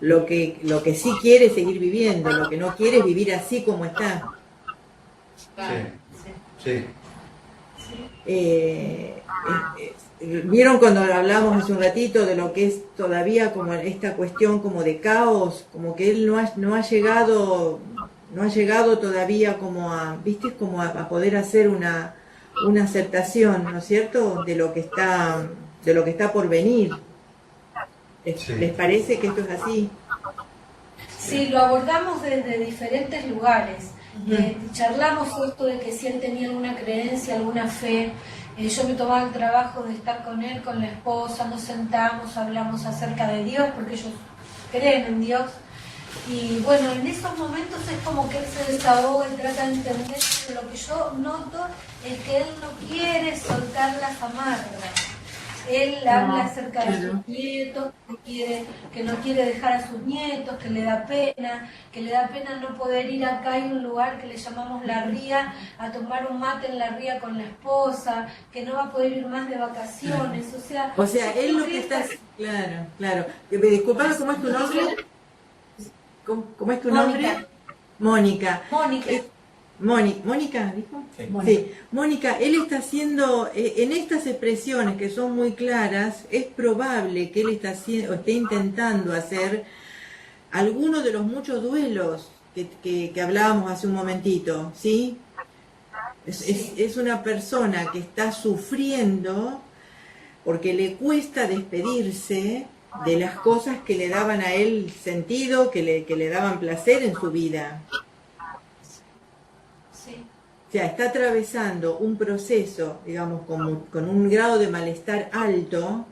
lo que sí quiere es seguir viviendo, lo que no quiere es vivir así como está. Sí. Vieron cuando hablábamos hace un ratito de lo que es todavía como esta cuestión como de caos, como que él no ha llegado todavía como a poder hacer una aceptación, ¿no es cierto?, de lo que está por venir. ¿Les parece que esto es así? Sí, lo abordamos desde diferentes lugares. Charlamos esto de que si él tenía alguna creencia, alguna fe. Yo me tomaba el trabajo de estar con él, con la esposa, nos sentamos, hablamos acerca de Dios, porque ellos creen en Dios. Y bueno, en esos momentos es como que él se desahoga y trata de entender. Lo que yo noto es que él no quiere soltar las amarras. Él habla acerca de sus nietos, que no quiere dejar a sus nietos, que le da pena no poder ir acá. Hay un lugar que le llamamos La Ría, a tomar un mate en La Ría con la esposa, que no va a poder ir más de vacaciones. O sea él lo que está... Claro. Disculpame, ¿cómo es tu nombre? ¿Cómo es tu nombre? Mónica. Mónica, ¿dijo? Sí. Mónica, él está haciendo, en estas expresiones que son muy claras, es probable que él esté intentando hacer alguno de los muchos duelos que hablábamos hace un momentito, ¿sí? Es una persona que está sufriendo porque le cuesta despedirse de las cosas que le daban a él sentido, que le daban placer en su vida. sea, está atravesando un proceso, digamos, con un grado de malestar alto,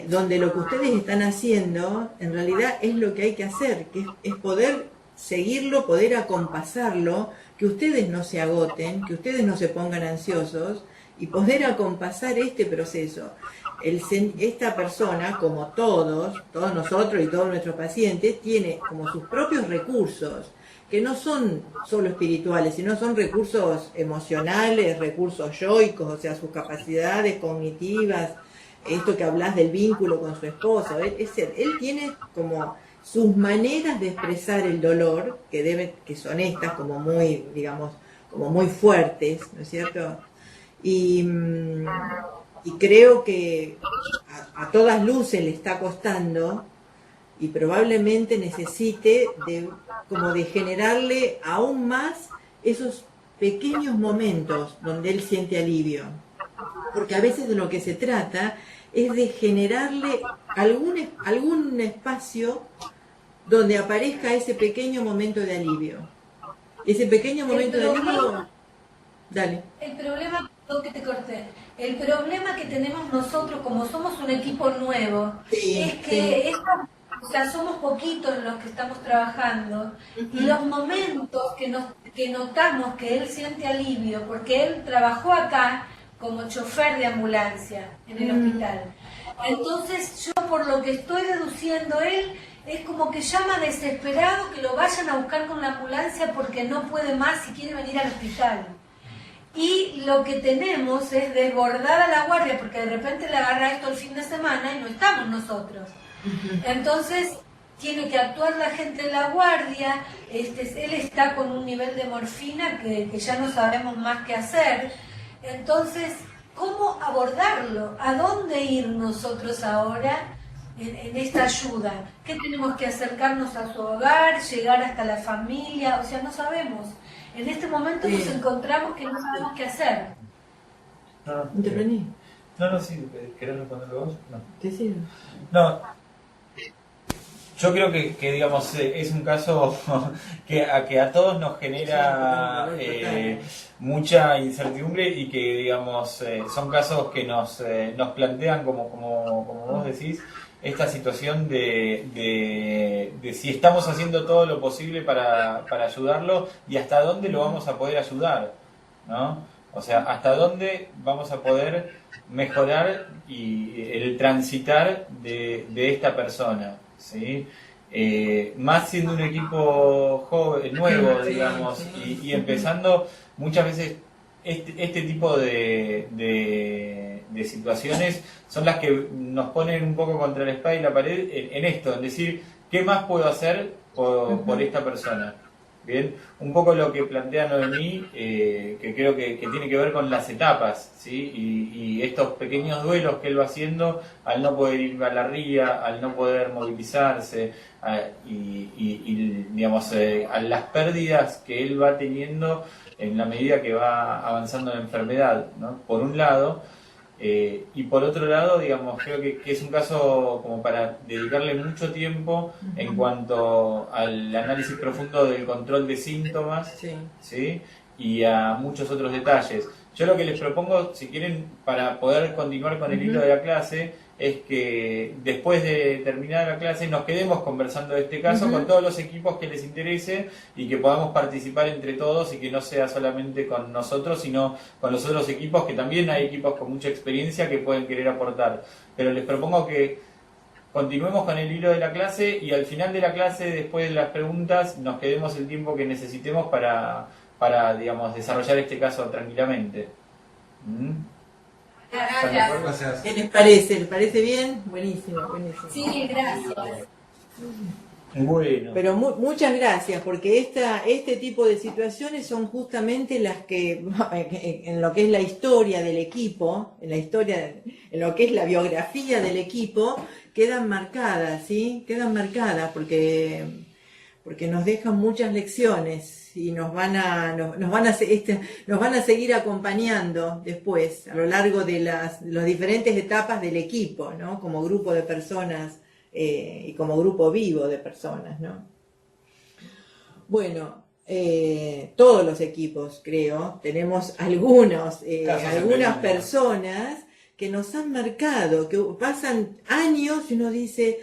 donde lo que ustedes están haciendo en realidad es lo que hay que hacer, que es poder seguirlo, poder acompasarlo, que ustedes no se agoten, que ustedes no se pongan ansiosos y poder acompasar este proceso. Esta persona, como todos nosotros y todos nuestros pacientes, tiene como sus propios recursos, que no son solo espirituales, sino son recursos emocionales, recursos yoicos, o sea, sus capacidades cognitivas, esto que hablas del vínculo con su esposo. Él tiene como sus maneras de expresar el dolor, que son estas como muy, digamos, como muy fuertes, ¿no es cierto? Y creo que a todas luces le está costando y probablemente necesite de generarle aún más esos pequeños momentos donde él siente alivio. Porque a veces de lo que se trata es de generarle algún espacio donde aparezca ese pequeño momento de alivio. Ese pequeño momento de alivio... Dale. El problema, que te corté, el problema que tenemos nosotros, como somos un equipo nuevo, es que somos poquitos los que estamos trabajando, y los momentos que notamos que él siente alivio, porque él trabajó acá como chofer de ambulancia en el hospital. Entonces yo, por lo que estoy deduciendo, él es como que llama desesperado que lo vayan a buscar con la ambulancia porque no puede más y quiere venir al hospital. Y lo que tenemos es desbordar a la guardia, porque de repente le agarra esto el fin de semana y no estamos nosotros. Entonces tiene que actuar la gente de la guardia. Él está con un nivel de morfina que ya no sabemos más qué hacer. Entonces, ¿cómo abordarlo? ¿A dónde ir nosotros ahora en esta ayuda? ¿Qué tenemos que acercarnos a su hogar, llegar hasta la familia? O sea, no sabemos. En este momento nos encontramos que no sabemos qué hacer. ¿Intervení? No, sí, ¿querés responderlo vos? No. ¿Te sirve? No, yo creo que digamos, es un caso que a todos nos genera mucha incertidumbre y que, digamos, son casos que nos plantean, como vos decís, esta situación de si estamos haciendo todo lo posible para ayudarlo y hasta dónde lo vamos a poder ayudar, ¿no? O sea, hasta dónde vamos a poder mejorar y el transitar de esta persona, ¿sí? Más siendo un equipo joven, nuevo, digamos, y empezando muchas veces este tipo de situaciones son las que nos ponen un poco contra la espada y la pared en esto, en decir, ¿qué más puedo hacer por esta persona? Bien, un poco lo que plantea Noemí, que creo que tiene que ver con las etapas, ¿sí? Y estos pequeños duelos que él va haciendo al no poder ir a la ría, al no poder movilizarse, digamos, a las pérdidas que él va teniendo en la medida que va avanzando la enfermedad, ¿no? Por un lado, y por otro lado, digamos, creo que es un caso como para dedicarle mucho tiempo en cuanto al análisis profundo del control de síntomas, ¿sí? Y a muchos otros detalles. Yo lo que les propongo, si quieren, para poder continuar con el hilo de la clase, es que después de terminar la clase nos quedemos conversando de este caso con todos los equipos que les interese y que podamos participar entre todos y que no sea solamente con nosotros, sino con los otros equipos, que también hay equipos con mucha experiencia que pueden querer aportar. Pero les propongo que continuemos con el hilo de la clase y al final de la clase, después de las preguntas, nos quedemos el tiempo que necesitemos para digamos, desarrollar este caso tranquilamente. Gracias. ¿Qué les parece? ¿Les parece bien? Buenísimo, buenísimo. Sí, gracias. Bueno. Pero muchas gracias, porque este tipo de situaciones son justamente las que, en lo que es la historia del equipo, en lo que es la biografía del equipo, quedan marcadas, ¿sí? Quedan marcadas porque nos dejan muchas lecciones y nos van a seguir acompañando después a lo largo de las diferentes etapas del equipo, ¿no? Como grupo de personas y como grupo vivo de personas, ¿no? Bueno, todos los equipos, creo, tenemos algunas personas que nos han marcado, que pasan años y uno dice,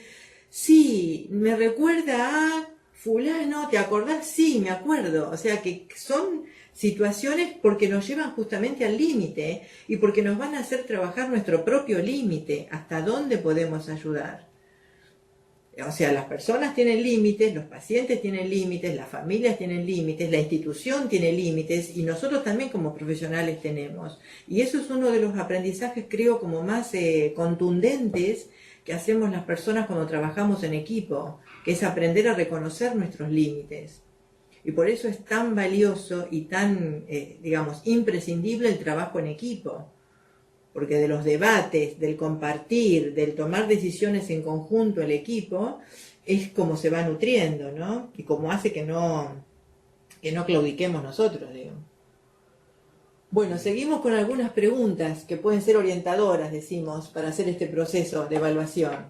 sí, me recuerda a fulano, ¿te acordás? Sí, me acuerdo. O sea que son situaciones porque nos llevan justamente al límite y porque nos van a hacer trabajar nuestro propio límite, hasta dónde podemos ayudar. O sea, las personas tienen límites, los pacientes tienen límites, las familias tienen límites, la institución tiene límites y nosotros también como profesionales tenemos. Y eso es uno de los aprendizajes, creo, como más contundentes que hacemos las personas cuando trabajamos en equipo, que es aprender a reconocer nuestros límites. Y por eso es tan valioso y tan, digamos, imprescindible el trabajo en equipo. Porque de los debates, del compartir, del tomar decisiones en conjunto el equipo, es como se va nutriendo, ¿no? Y como hace que no claudiquemos nosotros, digo. Bueno, seguimos con algunas preguntas que pueden ser orientadoras, decimos, para hacer este proceso de evaluación.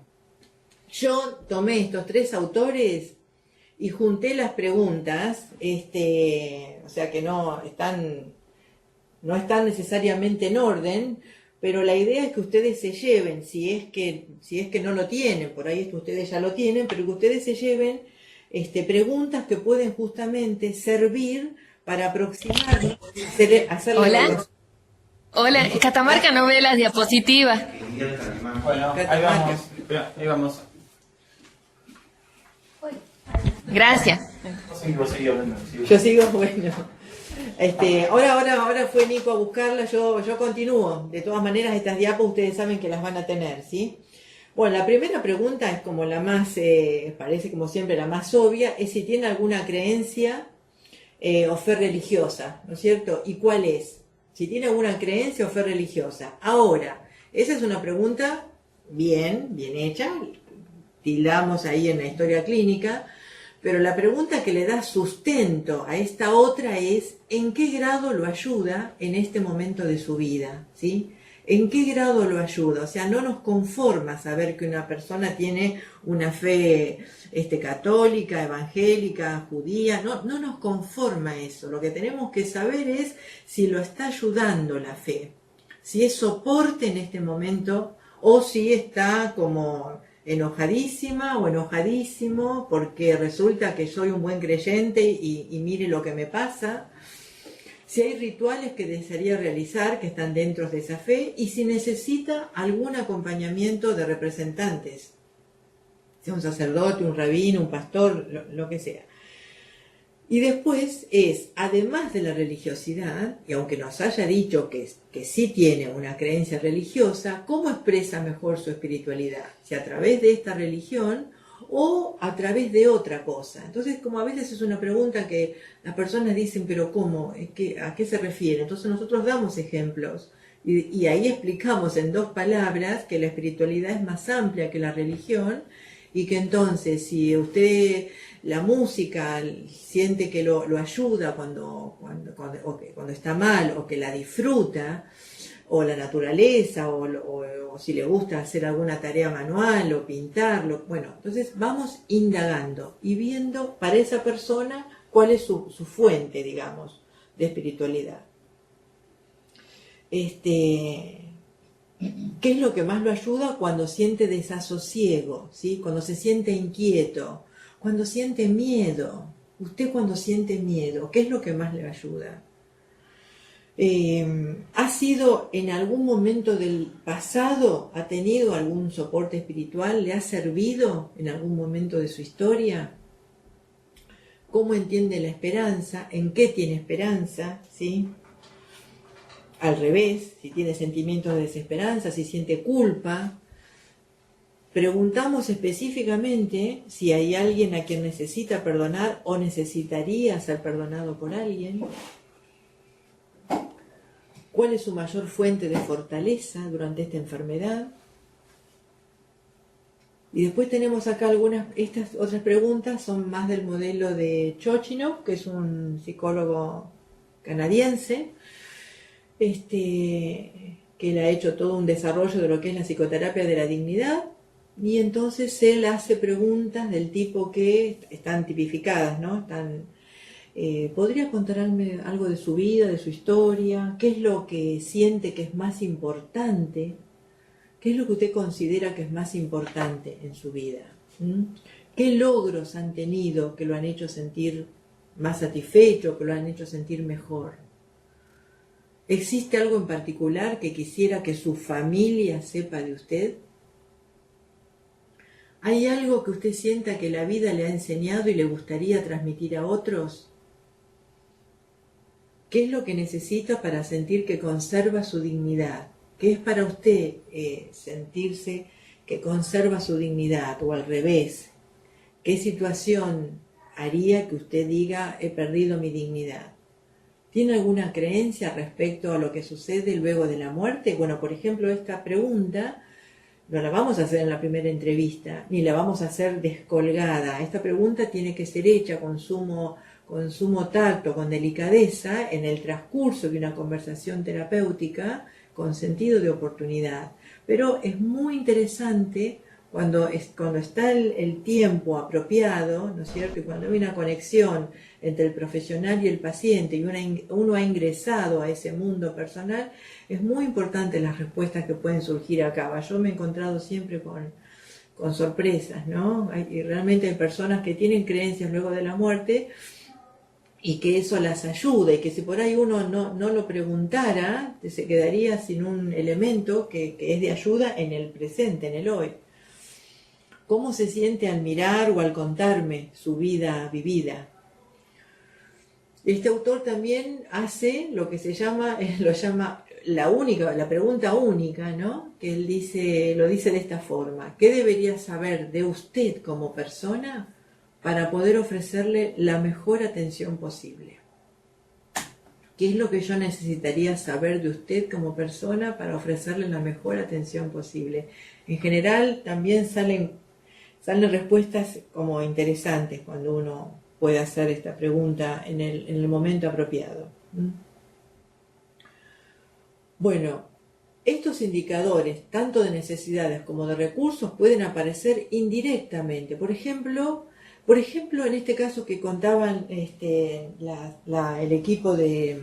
Yo tomé estos 3 autores y junté las preguntas, o sea que no están necesariamente en orden, pero la idea es que ustedes se lleven, si es que no lo tienen, por ahí es que ustedes ya lo tienen, pero que ustedes se lleven preguntas que pueden justamente servir para aproximar, hacerle. Hola. Hola, Catamarca no ve las diapositivas. Bueno, ahí vamos. Gracias. Yo sigo, bueno. Ahora fue Nico a buscarla, yo continúo. De todas maneras, estas diapos ustedes saben que las van a tener, ¿sí? Bueno, la primera pregunta es como la más, parece como siempre la más obvia, es si tiene alguna creencia o fe religiosa, ¿no es cierto? ¿Y cuál es? Si tiene alguna creencia o fe religiosa. Ahora, esa es una pregunta bien hecha, tildamos ahí en la historia clínica, pero la pregunta que le da sustento a esta otra es ¿en qué grado lo ayuda en este momento de su vida? ¿Sí? ¿En qué grado lo ayuda? O sea, no nos conforma saber que una persona tiene una fe católica, evangélica, judía, no nos conforma eso. Lo que tenemos que saber es si lo está ayudando la fe, si es soporte en este momento o si está como enojadísima o enojadísimo porque resulta que soy un buen creyente y mire lo que me pasa. Si hay rituales que desearía realizar que están dentro de esa fe y si necesita algún acompañamiento de representantes, sea un sacerdote, un rabino, un pastor, lo que sea. Y después es, además de la religiosidad, y aunque nos haya dicho que sí tiene una creencia religiosa, ¿cómo expresa mejor su espiritualidad? Si a través de esta religión o a través de otra cosa. Entonces, como a veces es una pregunta que las personas dicen, pero ¿cómo? ¿A qué se refiere? Entonces nosotros damos ejemplos y ahí explicamos en 2 palabras que la espiritualidad es más amplia que la religión y que entonces si usted la música siente que lo ayuda cuando está mal o que la disfruta, o la naturaleza, o si le gusta hacer alguna tarea manual o pintarlo, bueno, entonces vamos indagando y viendo para esa persona cuál es su fuente, digamos, de espiritualidad. ¿Qué es lo que más lo ayuda cuando siente desasosiego, ¿sí? Cuando se siente inquieto, cuando siente miedo? Usted cuando siente miedo, ¿qué es lo que más le ayuda? ¿Ha sido en algún momento del pasado, ha tenido algún soporte espiritual? ¿Le ha servido en algún momento de su historia? ¿Cómo entiende la esperanza? ¿En qué tiene esperanza? ¿Sí? Al revés, si tiene sentimientos de desesperanza, si siente culpa. Preguntamos específicamente si hay alguien a quien necesita perdonar o necesitaría ser perdonado por alguien. ¿Cuál es su mayor fuente de fortaleza durante esta enfermedad? Y después tenemos acá estas otras preguntas, son más del modelo de Chochinov, que es un psicólogo canadiense, que él ha hecho todo un desarrollo de lo que es la psicoterapia de la dignidad, y entonces él hace preguntas del tipo que están tipificadas, ¿no? ¿Podría contarme algo de su vida, de su historia? ¿Qué es lo que siente que es más importante? ¿Qué es lo que usted considera que es más importante en su vida? ¿Qué logros han tenido que lo han hecho sentir más satisfecho, que lo han hecho sentir mejor? ¿Existe algo en particular que quisiera que su familia sepa de usted? ¿Hay algo que usted sienta que la vida le ha enseñado y le gustaría transmitir a otros? ¿Qué es lo que necesita para sentir que conserva su dignidad? ¿Qué es para usted sentirse que conserva su dignidad? O al revés, ¿qué situación haría que usted diga he perdido mi dignidad? ¿Tiene alguna creencia respecto a lo que sucede luego de la muerte? Bueno, por ejemplo, esta pregunta no la vamos a hacer en la primera entrevista, ni la vamos a hacer descolgada. Esta pregunta tiene que ser hecha con sumo tacto, con delicadeza, en el transcurso de una conversación terapéutica, con sentido de oportunidad. Pero es muy interesante cuando está el tiempo apropiado, ¿no es cierto? Y cuando hay una conexión entre el profesional y el paciente y uno ha ingresado a ese mundo personal, es muy importante las respuestas que pueden surgir acá. Yo me he encontrado siempre con sorpresas, ¿no? Y realmente hay personas que tienen creencias luego de la muerte y que eso las ayuda, y que si por ahí uno no lo preguntara, se quedaría sin un elemento que es de ayuda en el presente, en el hoy. ¿Cómo se siente al mirar o al contarme su vida vivida? Este autor también hace lo que lo llama la pregunta única, ¿no? Que él lo dice de esta forma: ¿qué debería saber de usted como persona para poder ofrecerle la mejor atención posible? ¿Qué es lo que yo necesitaría saber de usted como persona para ofrecerle la mejor atención posible? En general también salen respuestas como interesantes cuando uno puede hacer esta pregunta en el momento apropiado. Bueno, estos indicadores, tanto de necesidades como de recursos, pueden aparecer indirectamente. Por ejemplo, en este caso que contaban el equipo de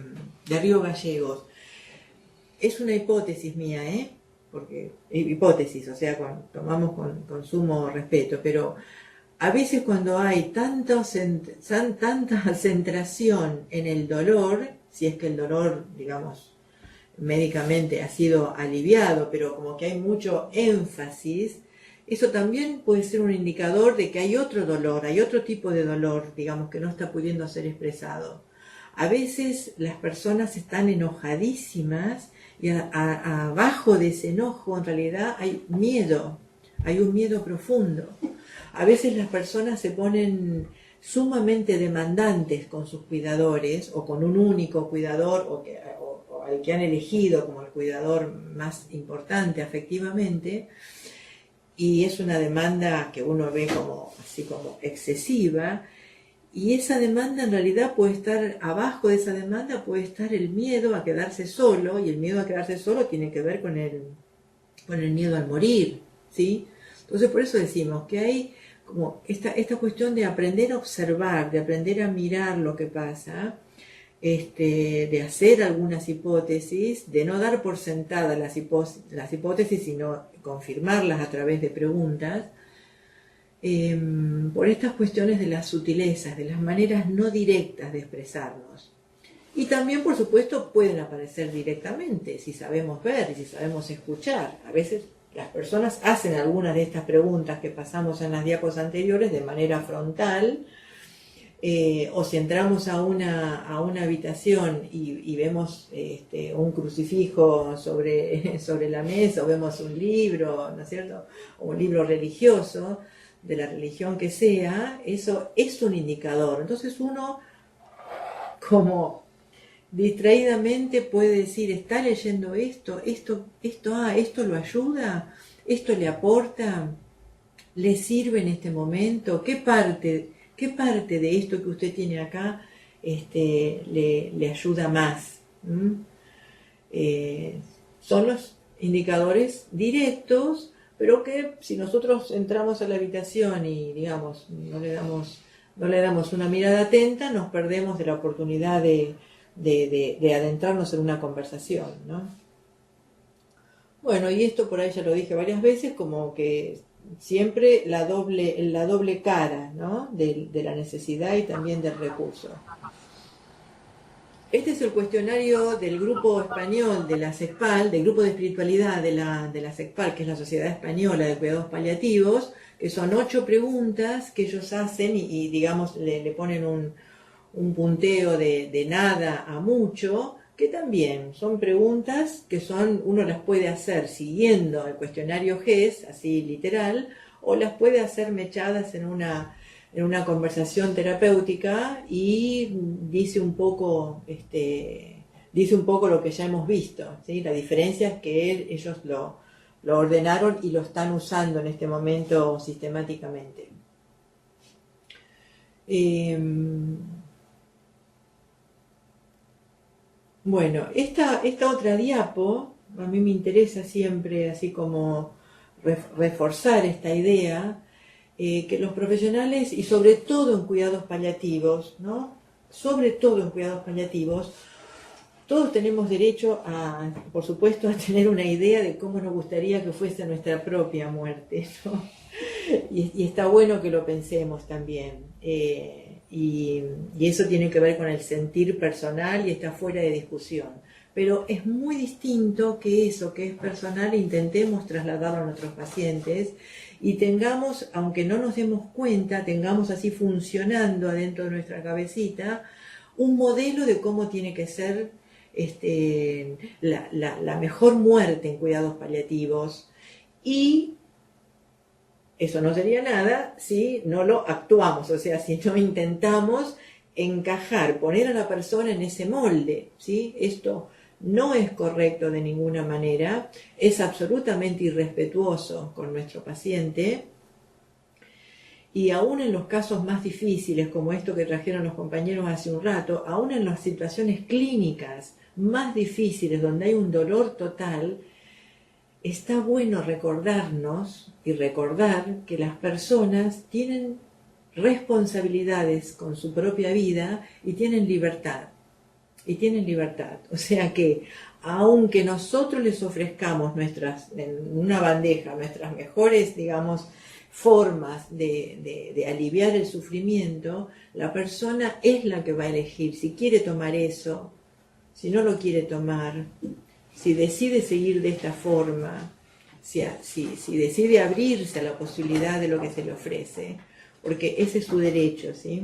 Río Gallegos, es una hipótesis mía, porque hipótesis, o sea, tomamos con sumo respeto, pero a veces cuando hay tanta centración en el dolor, si es que el dolor, digamos, médicamente ha sido aliviado, pero como que hay mucho énfasis, eso también puede ser un indicador de que hay otro dolor, hay otro tipo de dolor, digamos, que no está pudiendo ser expresado. A veces las personas están enojadísimas y abajo de ese enojo en realidad hay miedo, hay un miedo profundo. A veces las personas se ponen sumamente demandantes con sus cuidadores o con un único cuidador o al que han elegido como el cuidador más importante afectivamente, y es una demanda que uno ve así como excesiva. Y esa demanda en realidad puede estar, abajo de esa demanda puede estar el miedo a quedarse solo, y el miedo a quedarse solo tiene que ver con el miedo al morir, ¿sí? Entonces por eso decimos que hay como esta cuestión de aprender a observar, de aprender a mirar lo que pasa, de hacer algunas hipótesis, de no dar por sentadas las hipótesis, sino confirmarlas a través de preguntas, por estas cuestiones de las sutilezas, de las maneras no directas de expresarnos. Y también, por supuesto, pueden aparecer directamente, si sabemos ver y si sabemos escuchar. A veces las personas hacen algunas de estas preguntas que pasamos en las diapos anteriores de manera frontal, o si entramos a una habitación y vemos un crucifijo sobre la mesa, o vemos un libro, ¿no es cierto?, o un libro religioso, de la religión que sea, eso es un indicador. Entonces uno, como distraídamente, puede decir: está leyendo esto lo ayuda, esto le aporta, le sirve en este momento, ¿qué parte de esto que usted tiene acá le ayuda más? Son los indicadores directos, pero que si nosotros entramos a la habitación y, digamos, no le damos no le damos una mirada atenta, nos perdemos de la oportunidad de adentrarnos en una conversación, ¿no? Bueno, y esto por ahí ya lo dije varias veces, como que siempre la doble cara, ¿no? de la necesidad y también del recurso. Este es el cuestionario del grupo español de la SECPAL, del grupo de espiritualidad de la SECPAL, que es la Sociedad Española de Cuidados Paliativos, que son 8 preguntas que ellos hacen y digamos, le ponen un punteo de nada a mucho, que también son preguntas que uno las puede hacer siguiendo el cuestionario GES, así literal, o las puede hacer mechadas en una conversación terapéutica y dice un poco lo que ya hemos visto, ¿sí? La diferencia es que ellos lo ordenaron y lo están usando en este momento sistemáticamente. Bueno, esta otra diapo, a mí me interesa siempre así como reforzar esta idea, que los profesionales, y sobre todo en cuidados paliativos, ¿no? Sobre todo en cuidados paliativos, todos tenemos derecho por supuesto, a tener una idea de cómo nos gustaría que fuese nuestra propia muerte, ¿no? Y está bueno que lo pensemos también. Y eso tiene que ver con el sentir personal y está fuera de discusión. Pero es muy distinto que eso que es personal intentemos trasladarlo a nuestros pacientes y tengamos, aunque no nos demos cuenta, tengamos así funcionando adentro de nuestra cabecita un modelo de cómo tiene que ser la mejor muerte en cuidados paliativos. Y eso no sería nada si no lo actuamos, o sea, si no intentamos encajar, poner a la persona en ese molde, ¿sí? Esto no es correcto de ninguna manera, es absolutamente irrespetuoso con nuestro paciente, y aún en los casos más difíciles, como esto que trajeron los compañeros hace un rato, aún en las situaciones clínicas más difíciles, donde hay un dolor total, está bueno recordarnos y recordar que las personas tienen responsabilidades con su propia vida y tienen libertad. O sea que, aunque nosotros les ofrezcamos en una bandeja nuestras mejores, digamos, formas de aliviar el sufrimiento, la persona es la que va a elegir si quiere tomar eso, si no lo quiere tomar, si decide seguir de esta forma, si decide abrirse a la posibilidad de lo que se le ofrece, porque ese es su derecho, ¿sí?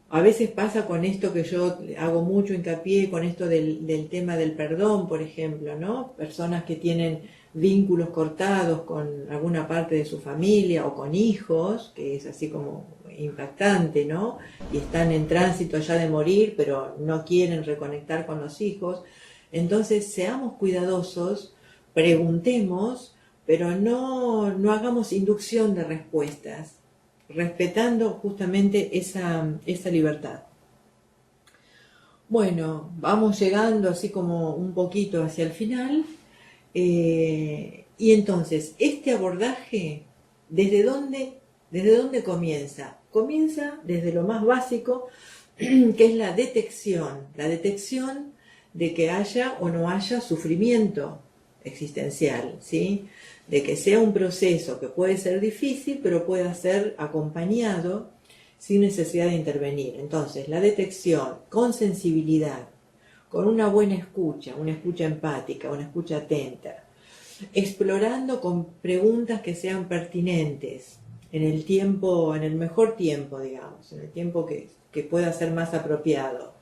A veces pasa con esto que yo hago mucho hincapié, con esto del tema del perdón, por ejemplo, ¿no? Personas que tienen vínculos cortados con alguna parte de su familia o con hijos, que es así como impactante, ¿no? Y están en tránsito ya de morir, pero no quieren reconectar con los hijos. Entonces, seamos cuidadosos, preguntemos, pero no hagamos inducción de respuestas, respetando justamente esa libertad. Bueno, vamos llegando así como un poquito hacia el final. Y entonces, este abordaje, ¿desde dónde comienza? Comienza desde lo más básico, que es la detección de que haya o no haya sufrimiento existencial, ¿sí? De que sea un proceso que puede ser difícil, pero pueda ser acompañado sin necesidad de intervenir. Entonces, la detección con sensibilidad, con una buena escucha, una escucha empática, una escucha atenta, explorando con preguntas que sean pertinentes en el mejor tiempo, digamos, en el tiempo que pueda ser más apropiado.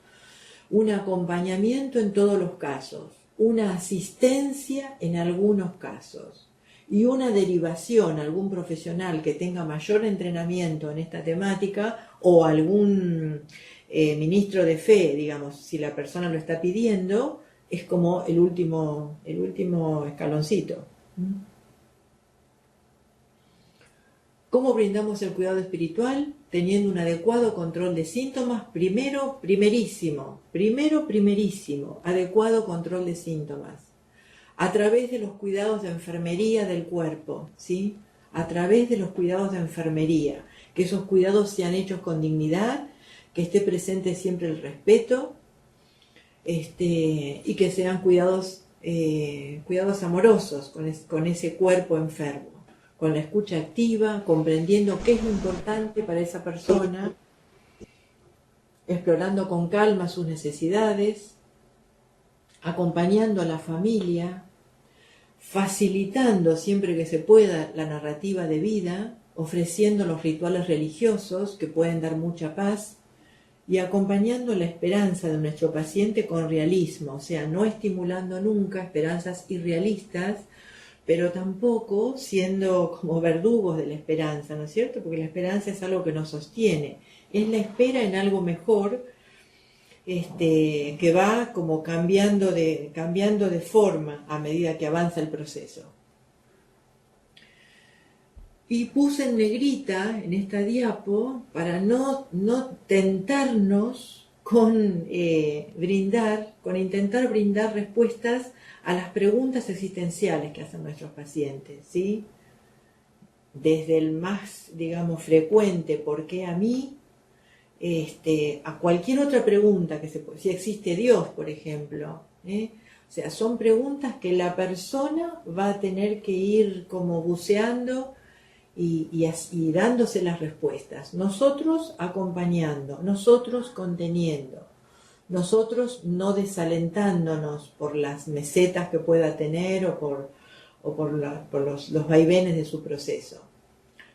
Un acompañamiento en todos los casos, una asistencia en algunos casos y una derivación a algún profesional que tenga mayor entrenamiento en esta temática o algún ministro de fe, digamos, si la persona lo está pidiendo, es como el último escaloncito. ¿Cómo brindamos el cuidado espiritual? Teniendo un adecuado control de síntomas, primerísimo, adecuado control de síntomas, a través de los cuidados de enfermería del cuerpo, ¿sí? a través de los cuidados de enfermería, que esos cuidados sean hechos con dignidad, que esté presente siempre el respeto, y que sean cuidados amorosos con ese cuerpo enfermo, con la escucha activa, comprendiendo qué es lo importante para esa persona, explorando con calma sus necesidades, acompañando a la familia, facilitando siempre que se pueda la narrativa de vida, ofreciendo los rituales religiosos que pueden dar mucha paz y acompañando la esperanza de nuestro paciente con realismo, o sea, no estimulando nunca esperanzas irrealistas, pero tampoco siendo como verdugos de la esperanza, ¿no es cierto? Porque la esperanza es algo que nos sostiene, es la espera en algo mejor, que va como cambiando de forma a medida que avanza el proceso. Y puse en negrita en esta diapo para no tentarnos con intentar brindar respuestas a las preguntas existenciales que hacen nuestros pacientes, ¿sí? Desde el más, digamos, frecuente, ¿por qué a mí? A cualquier otra pregunta si existe Dios, por ejemplo, O sea, son preguntas que la persona va a tener que ir como buceando y dándose las respuestas. Nosotros acompañando, nosotros conteniendo, nosotros no desalentándonos por las mesetas que pueda tener o por los vaivenes de su proceso.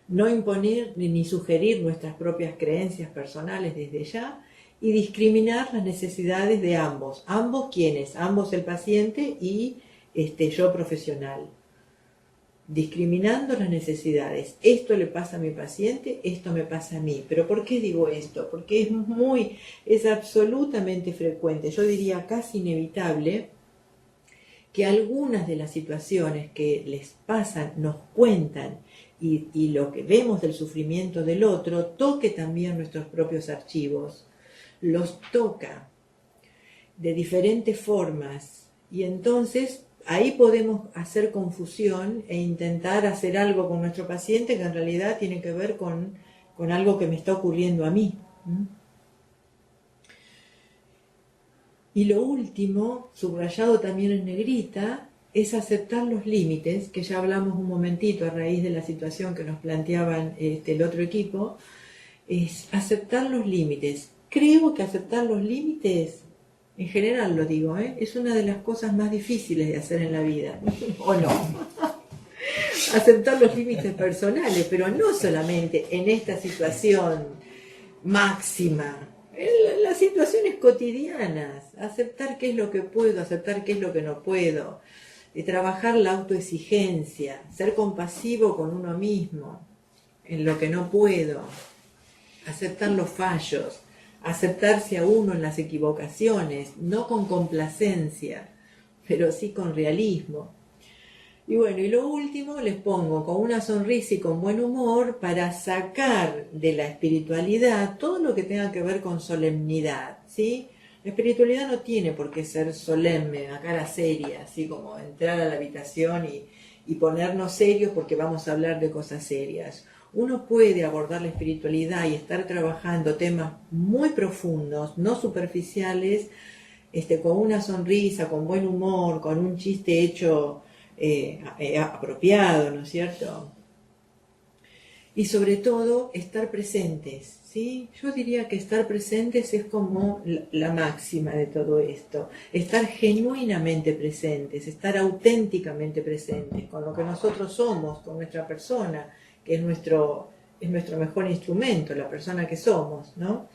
No imponer ni sugerir nuestras propias creencias personales desde ya y discriminar las necesidades de ambos. ¿Ambos quiénes? Ambos el paciente y yo profesional. Discriminando las necesidades. Esto le pasa a mi paciente, esto me pasa a mí. ¿Pero por qué digo esto? Porque es absolutamente frecuente, yo diría casi inevitable, que algunas de las situaciones que les pasan, nos cuentan, y lo que vemos del sufrimiento del otro, toque también nuestros propios archivos. Los toca de diferentes formas. Y entonces ahí podemos hacer confusión e intentar hacer algo con nuestro paciente que en realidad tiene que ver con algo que me está ocurriendo a mí. Y lo último, subrayado también en negrita, es aceptar los límites, que ya hablamos un momentito a raíz de la situación que nos planteaban el otro equipo, es aceptar los límites. Creo que aceptar los límites, en general lo digo, es una de las cosas más difíciles de hacer en la vida, ¿o no? Aceptar los límites personales, pero no solamente en esta situación máxima, en las situaciones cotidianas, aceptar qué es lo que puedo, aceptar qué es lo que no puedo, trabajar la autoexigencia, ser compasivo con uno mismo, en lo que no puedo, aceptar los fallos, aceptarse a uno en las equivocaciones, no con complacencia, pero sí con realismo. Y bueno, y lo último les pongo con una sonrisa y con buen humor para sacar de la espiritualidad todo lo que tenga que ver con solemnidad, ¿sí? La espiritualidad no tiene por qué ser solemne, a cara seria, así como entrar a la habitación y ponernos serios porque vamos a hablar de cosas serias. Uno puede abordar la espiritualidad y estar trabajando temas muy profundos, no superficiales, con una sonrisa, con buen humor, con un chiste hecho apropiado, ¿no es cierto? Y sobre todo, estar presentes, ¿sí? Yo diría que estar presentes es como la máxima de todo esto. Estar genuinamente presentes, estar auténticamente presentes con lo que nosotros somos, con nuestra persona, que es nuestro mejor instrumento, la persona que somos, ¿no?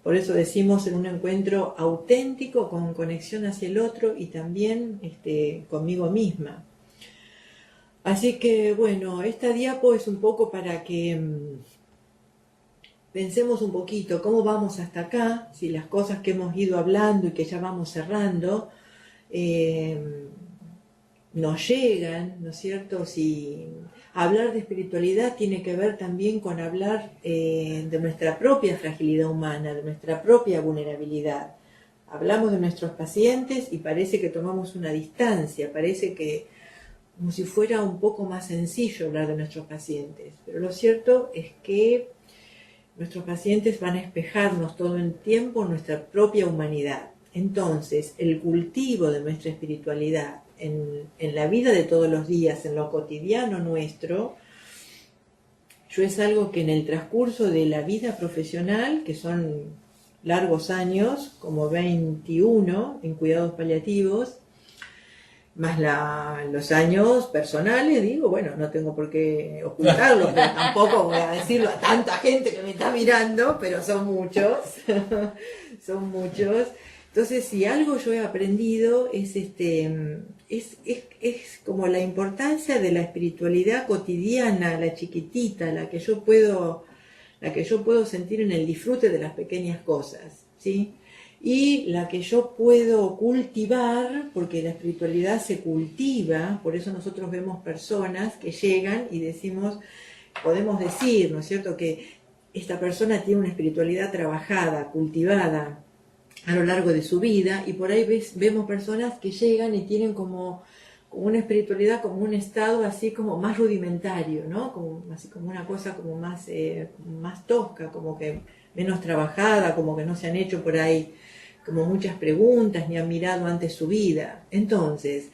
Por eso decimos en un encuentro auténtico, con conexión hacia el otro y también conmigo misma. Así que, bueno, esta diapo es un poco para que pensemos un poquito cómo vamos hasta acá, si las cosas que hemos ido hablando y que ya vamos cerrando nos llegan, ¿no es cierto? Si hablar de espiritualidad tiene que ver también con hablar de nuestra propia fragilidad humana, de nuestra propia vulnerabilidad. Hablamos de nuestros pacientes y parece que tomamos una distancia, parece que como si fuera un poco más sencillo hablar de nuestros pacientes. Pero lo cierto es que nuestros pacientes van a espejarnos todo el tiempo nuestra propia humanidad. Entonces, el cultivo de nuestra espiritualidad en la vida de todos los días, en lo cotidiano nuestro, yo es algo que en el transcurso de la vida profesional, que son largos años, como 21 en cuidados paliativos, más los años personales, digo, bueno, no tengo por qué ocultarlo, pero tampoco voy a decirlo a tanta gente que me está mirando, pero son muchos, son muchos. Entonces, si algo yo he aprendido es como la importancia de la espiritualidad cotidiana, la chiquitita, la que yo puedo sentir en el disfrute de las pequeñas cosas, ¿sí? Y la que yo puedo cultivar, porque la espiritualidad se cultiva, por eso nosotros vemos personas que llegan y podemos decir, ¿no es cierto?, que esta persona tiene una espiritualidad trabajada, cultivada a lo largo de su vida, y por ahí vemos personas que llegan y tienen como una espiritualidad, como un estado así como más rudimentario, ¿no? Así como una cosa como más tosca, como que menos trabajada, como que no se han hecho por ahí como muchas preguntas, ni han mirado antes su vida. Entonces,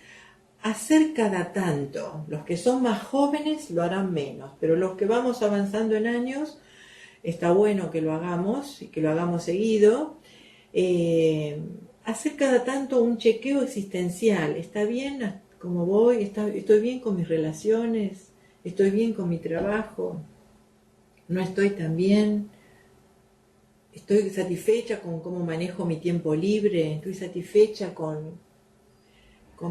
hacer cada tanto, los que son más jóvenes lo harán menos, pero los que vamos avanzando en años, está bueno que lo hagamos, y que lo hagamos seguido. Hacer cada tanto un chequeo existencial. ¿Está bien como voy? ¿Estoy bien con mis relaciones? ¿Estoy bien con mi trabajo? ¿No estoy tan bien? ¿Estoy satisfecha con cómo manejo mi tiempo libre? ¿Estoy satisfecha con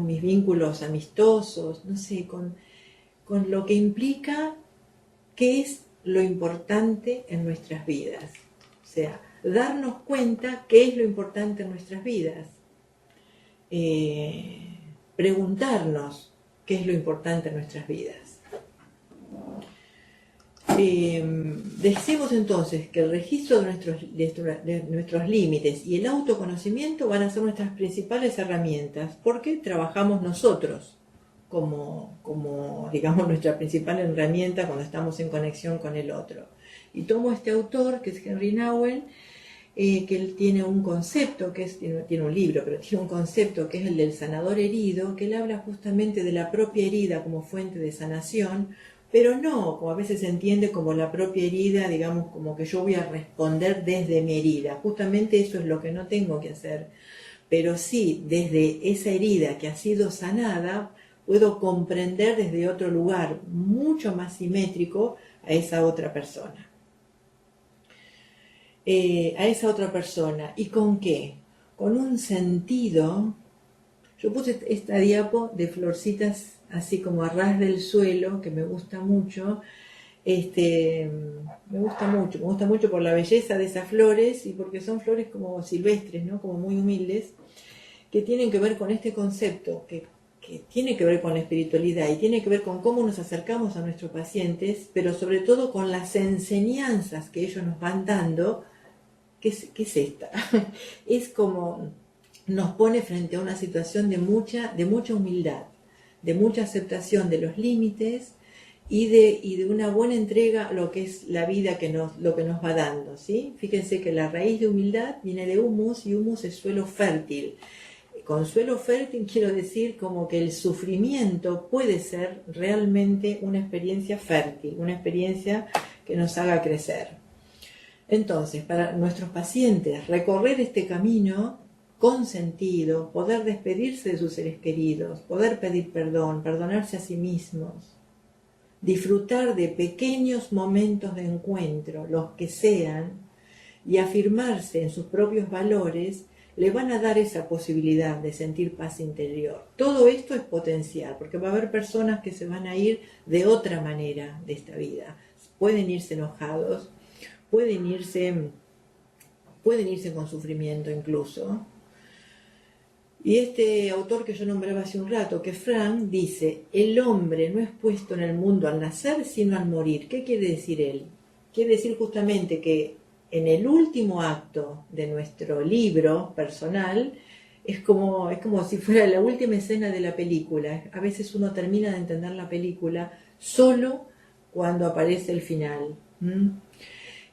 mis vínculos amistosos? No sé, con lo que implica qué es lo importante en nuestras vidas. O sea, darnos cuenta qué es lo importante en nuestras vidas. Preguntarnos qué es lo importante en nuestras vidas. Decimos entonces que el registro de nuestros límites y el autoconocimiento van a ser nuestras principales herramientas, porque trabajamos nosotros como digamos, nuestra principal herramienta cuando estamos en conexión con el otro. Y tomo este autor, que es Henry Nouwen, que él tiene un concepto, tiene un libro, pero tiene un concepto que es el del sanador herido, que él habla justamente de la propia herida como fuente de sanación, pero no, como a veces se entiende como la propia herida, digamos, como que yo voy a responder desde mi herida. Justamente eso es lo que no tengo que hacer. Pero sí, desde esa herida que ha sido sanada, puedo comprender desde otro lugar, mucho más simétrico, a esa otra persona. ¿Y con qué? Con un sentido. Yo puse esta diapo de florcitas así como a ras del suelo, que me gusta mucho. Me gusta mucho por la belleza de esas flores y porque son flores como silvestres, ¿no? Como muy humildes, que tienen que ver con este concepto, que tiene que ver con la espiritualidad y tiene que ver con cómo nos acercamos a nuestros pacientes, pero sobre todo con las enseñanzas que ellos nos van dando. ¿Qué es esta? Es como nos pone frente a una situación de mucha humildad, de mucha aceptación de los límites y de una buena entrega a lo que es la vida lo que nos va dando, ¿sí? Fíjense que la raíz de humildad viene de humus, y humus es suelo fértil. Con suelo fértil quiero decir como que el sufrimiento puede ser realmente una experiencia fértil, una experiencia que nos haga crecer. Entonces, para nuestros pacientes, recorrer este camino con sentido, poder despedirse de sus seres queridos, poder pedir perdón, perdonarse a sí mismos, disfrutar de pequeños momentos de encuentro, los que sean, y afirmarse en sus propios valores, le van a dar esa posibilidad de sentir paz interior. Todo esto es potencial, porque va a haber personas que se van a ir de otra manera de esta vida. Pueden irse enojados, pueden irse con sufrimiento incluso. Y este autor que yo nombraba hace un rato, que Frank, dice: el hombre no es puesto en el mundo al nacer, sino al morir. ¿Qué quiere decir él? Quiere decir justamente que en el último acto de nuestro libro personal, es como si fuera la última escena de la película. A veces uno termina de entender la película solo cuando aparece el final.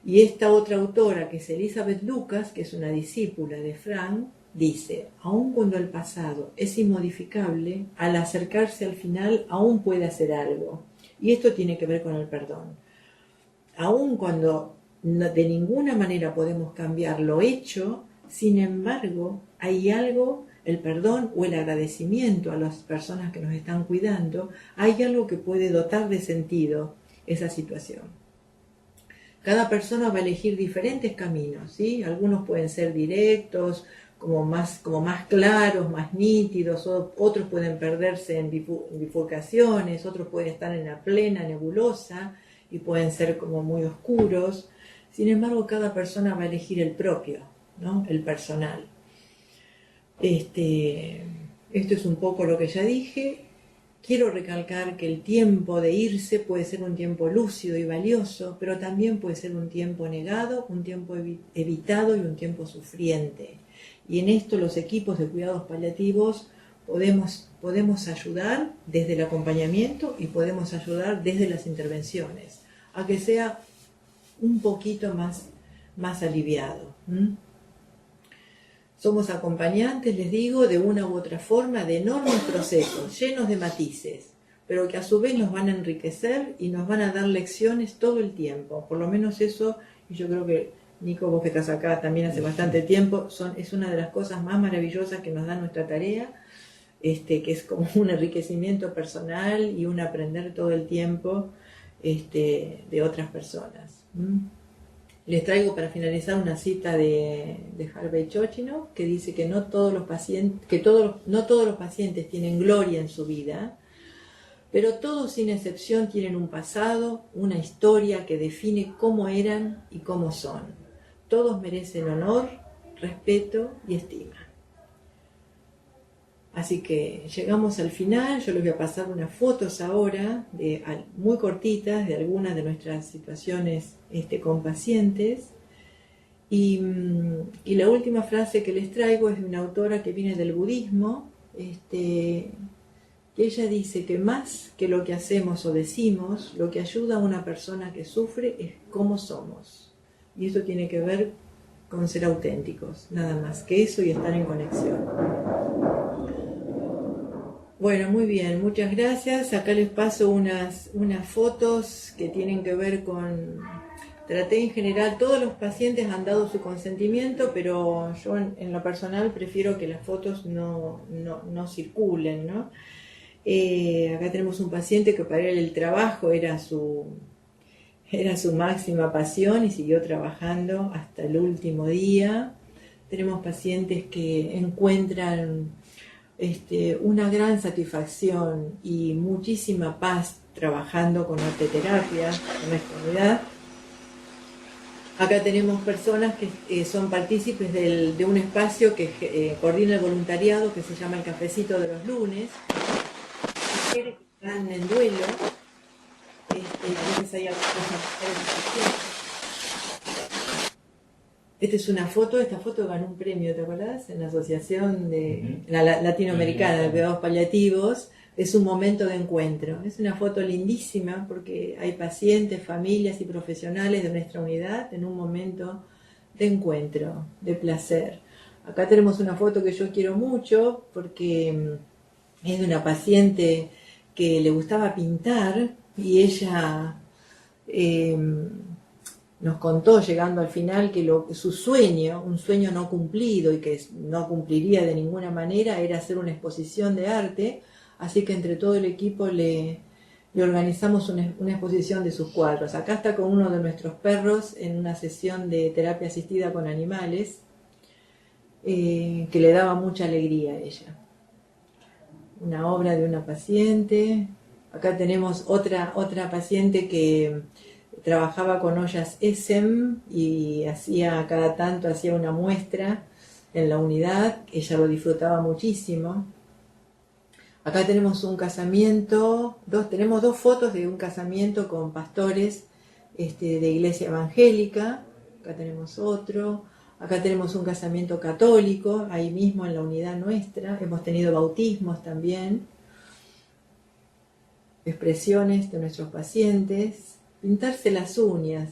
Y esta otra autora, que es Elizabeth Lucas, que es una discípula de Frank, dice: aun cuando el pasado es inmodificable, al acercarse al final aún puede hacer algo. Y esto tiene que ver con el perdón. Aun cuando de ninguna manera podemos cambiar lo hecho, sin embargo, hay algo, el perdón o el agradecimiento a las personas que nos están cuidando, hay algo que puede dotar de sentido esa situación. Cada persona va a elegir diferentes caminos, ¿sí? Algunos pueden ser directos, como más claros, más nítidos, otros pueden perderse en bifurcaciones, otros pueden estar en la plena nebulosa y pueden ser como muy oscuros. Sin embargo, cada persona va a elegir el propio, ¿no? El personal. Esto es un poco lo que ya dije. Quiero recalcar que el tiempo de irse puede ser un tiempo lúcido y valioso, pero también puede ser un tiempo negado, un tiempo evitado y un tiempo sufriente. Y en esto los equipos de cuidados paliativos podemos ayudar desde el acompañamiento y podemos ayudar desde las intervenciones a que sea un poquito más aliviado. Somos acompañantes, les digo, de una u otra forma, de enormes procesos, llenos de matices, pero que a su vez nos van a enriquecer y nos van a dar lecciones todo el tiempo. Por lo menos eso, y yo creo que, Nico, vos que estás acá también hace bastante tiempo, es una de las cosas más maravillosas que nos da nuestra tarea, que es como un enriquecimiento personal y un aprender todo el tiempo de otras personas. Les traigo para finalizar una cita de Harvey Chochinov, que dice que no todos los pacientes tienen gloria en su vida, pero todos sin excepción tienen un pasado, una historia que define cómo eran y cómo son. Todos merecen honor, respeto y estima. Así que llegamos al final. Yo les voy a pasar unas fotos ahora, muy cortitas, de algunas de nuestras situaciones con pacientes. Y la última frase que les traigo es de una autora que viene del budismo, que ella dice que más que lo que hacemos o decimos, lo que ayuda a una persona que sufre es cómo somos. Y esto tiene que ver con ser auténticos, nada más que eso, y estar en conexión. Bueno, muy bien, muchas gracias. Acá les paso unas fotos que tienen que ver con... Traté en general, todos los pacientes han dado su consentimiento, pero yo en lo personal prefiero que las fotos no circulen, ¿no? Acá tenemos un paciente que para él el trabajo era su máxima pasión y siguió trabajando hasta el último día. Tenemos pacientes que encuentran una gran satisfacción y muchísima paz trabajando con arteterapia en la comunidad. Acá tenemos personas que son partícipes de un espacio que coordina el voluntariado, que se llama el Cafecito de los Lunes. Mujeres que están en duelo. A veces hay algunas mujeres. Esta es una foto, esta foto ganó un premio, ¿te acordás? En la Asociación Latinoamericana de Cuidados Paliativos. Es un momento de encuentro. Es una foto lindísima porque hay pacientes, familias y profesionales de nuestra unidad en un momento de encuentro, de placer. Acá tenemos una foto que yo quiero mucho porque es de una paciente que le gustaba pintar y ella nos contó, llegando al final, que su sueño, un sueño no cumplido y que no cumpliría de ninguna manera, era hacer una exposición de arte. Así que entre todo el equipo le organizamos una exposición de sus cuadros. Acá está con uno de nuestros perros en una sesión de terapia asistida con animales, que le daba mucha alegría a ella. Una obra de una paciente. Acá tenemos otra paciente que trabajaba con ollas Essen y cada tanto hacía una muestra en la unidad. Ella lo disfrutaba muchísimo. Acá tenemos un casamiento, tenemos dos fotos de un casamiento con pastores de iglesia evangélica. Acá tenemos otro. Acá tenemos un casamiento católico, ahí mismo en la unidad nuestra. Hemos tenido bautismos también. Expresiones de nuestros pacientes. Pintarse las uñas.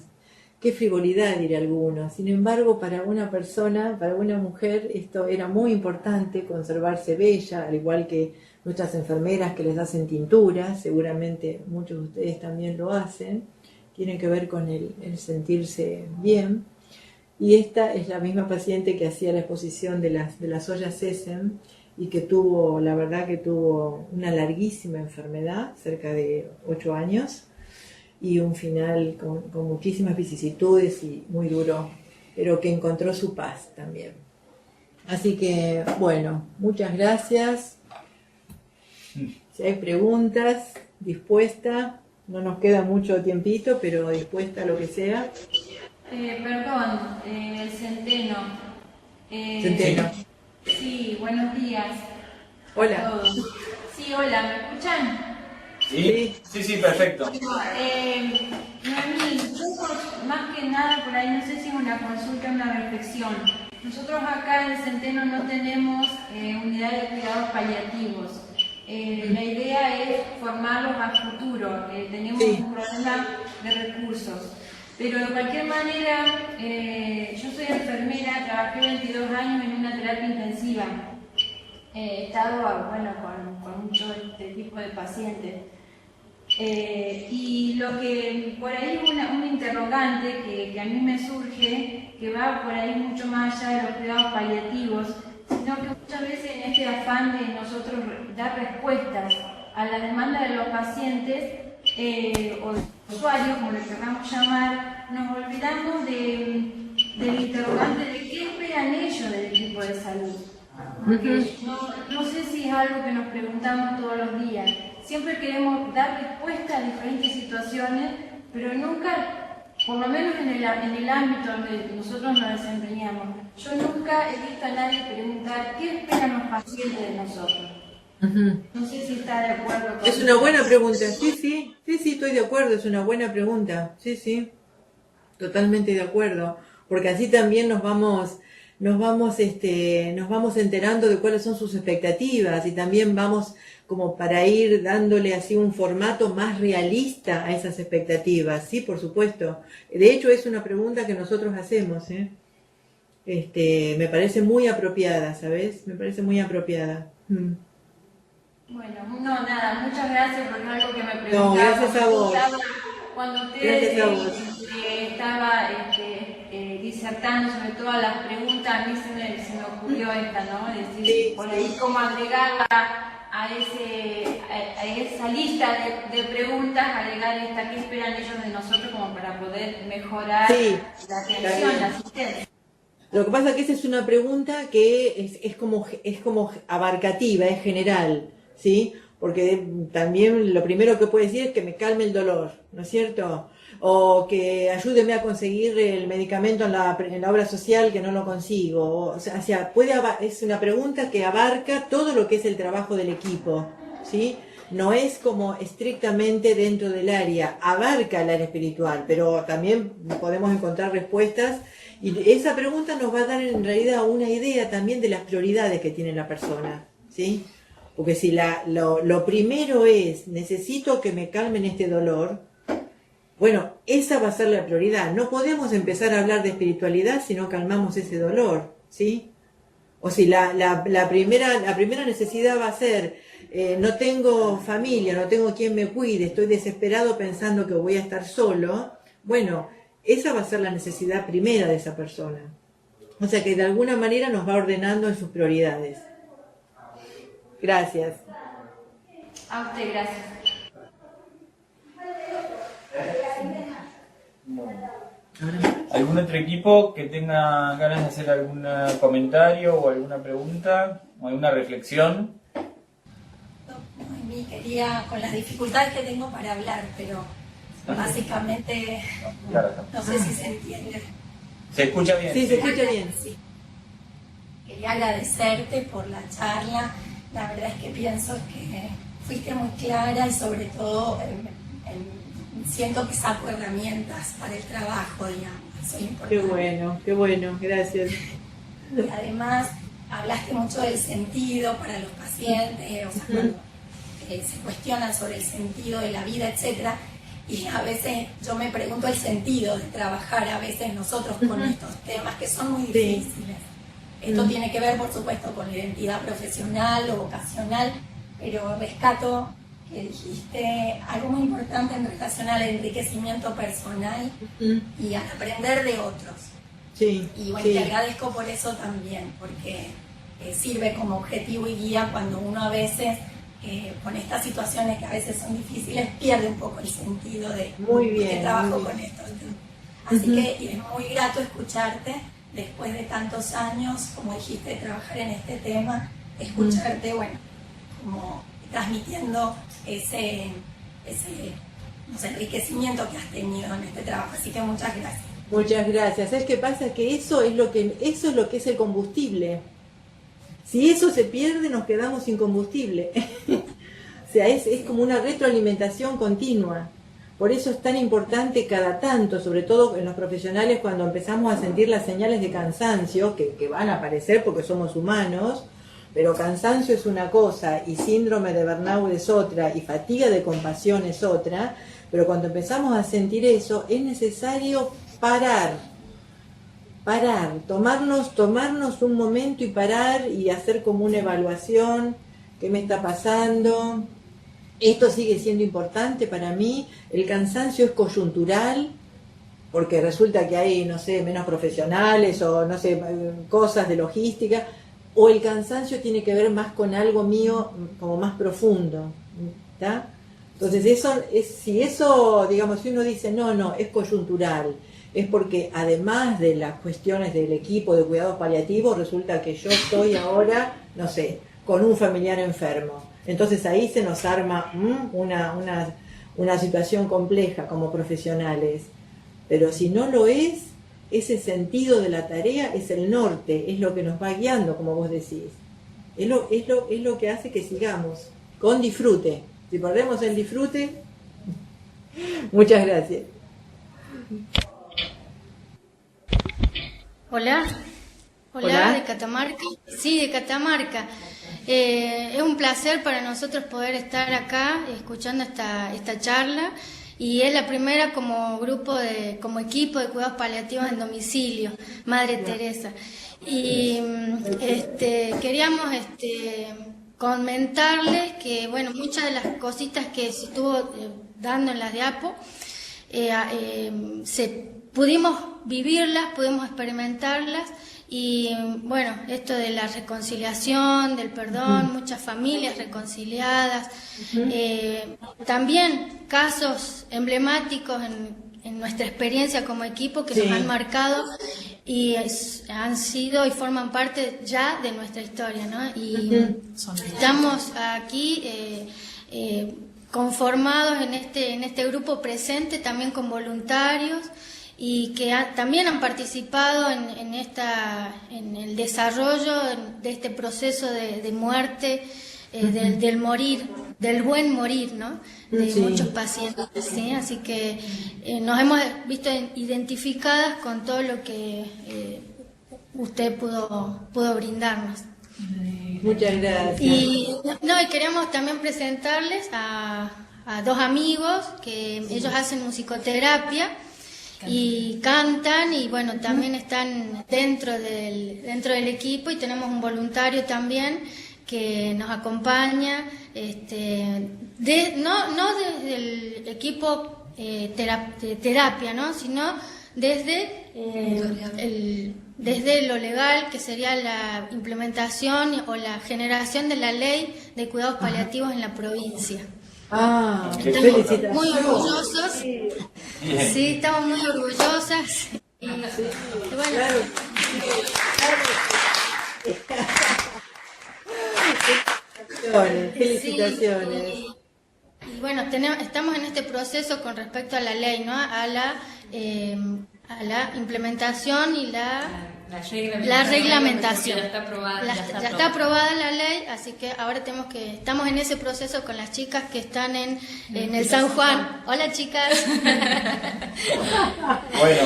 Qué frivolidad, dirá alguno. Sin embargo, para una persona, para una mujer, esto era muy importante, conservarse bella, al igual que nuestras enfermeras que les hacen tinturas, seguramente muchos de ustedes también lo hacen, tiene que ver con el sentirse bien. Y esta es la misma paciente que hacía la exposición de las ollas Sesem y que tuvo, la verdad que tuvo una larguísima enfermedad, cerca de 8 años, y un final con muchísimas vicisitudes y muy duro, pero que encontró su paz también. Así que, bueno, muchas gracias. Si hay preguntas, dispuesta, no nos queda mucho tiempito, pero dispuesta a lo que sea. Perdón, el Centeno. Centeno. Sí, buenos días. Hola. Sí, hola, ¿me escuchan? Sí, sí, perfecto. Noemí, más que nada por ahí, no sé si es una consulta o una reflexión. Nosotros acá en el Centeno no tenemos unidad de cuidados paliativos. La idea es formarlos a futuro. Tenemos un problema de recursos. Pero de cualquier manera, yo soy enfermera, trabajé 22 años en una terapia intensiva. He estado, bueno, con mucho este tipo de pacientes. Y lo que por ahí es un interrogante que a mí me surge, que va por ahí mucho más allá de los cuidados paliativos, sino que muchas veces en este afán de nosotros dar respuestas a la demanda de los pacientes o de los usuarios, como les queramos llamar, nos olvidamos del interrogante de qué esperan ellos del equipo de salud. Porque no sé si es algo que nos preguntamos todos los días. Siempre queremos dar respuesta a diferentes situaciones, pero nunca, por lo menos en el ámbito donde nosotros nos desempeñamos, yo nunca he visto a nadie preguntar qué esperan los pacientes de nosotros. No sé si está de acuerdo con Es una buena pregunta, sí, estoy de acuerdo, es una buena pregunta, sí, totalmente de acuerdo, porque así también nos vamos enterando de cuáles son sus expectativas y también vamos como para ir dándole así un formato más realista a esas expectativas, sí, por supuesto. De hecho es una pregunta que nosotros hacemos, me parece muy apropiada, ¿sabes? Me parece muy apropiada. Bueno, no, nada, muchas gracias porque es algo que me preguntaba. No, gracias a vos. Cuando ustedes estaba disertando sobre todas las preguntas, a mí se me ocurrió esta, ¿no? Decir, por ahí cómo agregar a esa lista de preguntas, agregar esta, ¿qué esperan ellos de nosotros como para poder mejorar la atención, la asistencia? Lo que pasa es que esa es una pregunta que es como abarcativa, es general, ¿sí? Porque también lo primero que puede decir es que me calme el dolor, ¿no es cierto? O que ayúdeme a conseguir el medicamento en la obra social que no lo consigo. O sea, es una pregunta que abarca todo lo que es el trabajo del equipo, ¿sí? No es como estrictamente dentro del área, abarca el área espiritual, pero también podemos encontrar respuestas. Y esa pregunta nos va a dar en realidad una idea también de las prioridades que tiene la persona, ¿sí? Porque si lo primero es, necesito que me calmen este dolor, bueno, esa va a ser la prioridad. No podemos empezar a hablar de espiritualidad si no calmamos ese dolor, ¿sí? O si la primera necesidad va a ser, no tengo familia, no tengo quien me cuide, estoy desesperado pensando que voy a estar solo, bueno, esa va a ser la necesidad primera de esa persona. O sea que de alguna manera nos va ordenando en sus prioridades. Gracias. A usted, gracias. ¿Algún otro equipo que tenga ganas de hacer algún comentario o alguna pregunta o alguna reflexión? Noemí, quería, con las dificultades que tengo para hablar, pero básicamente no sé si se entiende. ¿Se escucha bien? Sí, se escucha bien. Sí. Quería agradecerte por la charla. La verdad es que pienso que fuiste muy clara y sobre todo siento que saco herramientas para el trabajo, digamos. Eso es importante. qué bueno, gracias. Y además, hablaste mucho del sentido para los pacientes, o sea, cuando se cuestionan sobre el sentido de la vida, etcétera. Y a veces yo me pregunto el sentido de trabajar a veces nosotros con estos temas que son muy difíciles. Esto tiene que ver, por supuesto, con la identidad profesional o vocacional, pero rescato que dijiste algo muy importante en relación al enriquecimiento personal y al aprender de otros. Sí, Y bueno, te agradezco por eso también, porque sirve como objetivo y guía cuando uno a veces, con estas situaciones que a veces son difíciles, pierde un poco el sentido de que trabajo con esto. Así que es muy grato escucharte después de tantos años, como dijiste, trabajar en este tema, escucharte, bueno, como transmitiendo ese enriquecimiento que has tenido en este trabajo. Así que muchas gracias. Muchas gracias. ¿Sabes qué pasa? Que eso es lo que es el combustible. Si eso se pierde, nos quedamos sin combustible. O sea, es como una retroalimentación continua. Por eso es tan importante cada tanto, sobre todo en los profesionales, cuando empezamos a sentir las señales de cansancio, que van a aparecer porque somos humanos, pero cansancio es una cosa, y síndrome de burnout es otra, y fatiga de compasión es otra, pero cuando empezamos a sentir eso, es necesario parar, tomarnos un momento y parar y hacer como una evaluación, ¿qué me está pasando? Esto sigue siendo importante para mí, el cansancio es coyuntural, porque resulta que hay, no sé, menos profesionales o, no sé, cosas de logística, o el cansancio tiene que ver más con algo mío como más profundo, ¿está? Entonces si eso, digamos, si uno dice, no, es coyuntural, es porque además de las cuestiones del equipo de cuidados paliativos, resulta que yo estoy ahora, no sé, con un familiar enfermo. Entonces ahí se nos arma una situación compleja como profesionales. Pero si no lo es, ese sentido de la tarea es el norte, es lo que nos va guiando, como vos decís. Es lo que hace que sigamos, con disfrute. Si perdemos el disfrute, muchas gracias. Hola, Hola. de Catamarca. Sí, de Catamarca. Es un placer para nosotros poder estar acá escuchando esta charla, y es la primera como como equipo de cuidados paliativos en domicilio, Madre Teresa. Y queríamos comentarles que, bueno, muchas de las cositas que se estuvo dando en las diapo, pudimos vivirlas, pudimos experimentarlas, y bueno, esto de la reconciliación, del perdón, muchas familias reconciliadas, también casos emblemáticos en nuestra experiencia como equipo que nos han marcado y han sido y forman parte ya de nuestra historia, ¿no? Y estamos aquí conformados en este grupo presente, también con voluntarios, y que también han participado en el desarrollo de este proceso de muerte, del morir, del buen morir, ¿no? De muchos pacientes, ¿sí? Así que nos hemos visto identificadas con todo lo que usted pudo brindarnos. Muchas gracias. Y queríamos también presentarles a dos amigos que ellos hacen musicoterapia y cantan, y bueno, también están dentro del equipo, y tenemos un voluntario también que nos acompaña, no desde el equipo de terapia, ¿no? Sino desde lo legal, que sería la implementación o la generación de la ley de cuidados paliativos en la provincia. Felicitaciones. Muy orgullosos. Sí, estamos muy orgullosas. Y bueno, Felicitaciones. Sí, y bueno, estamos en este proceso con respecto a la ley, ¿no? A la implementación y la La reglamentación. Ya está aprobada. Ya está aprobada la ley, así que ahora estamos en ese proceso con las chicas que están en el San Juan. Hola, chicas. Bueno,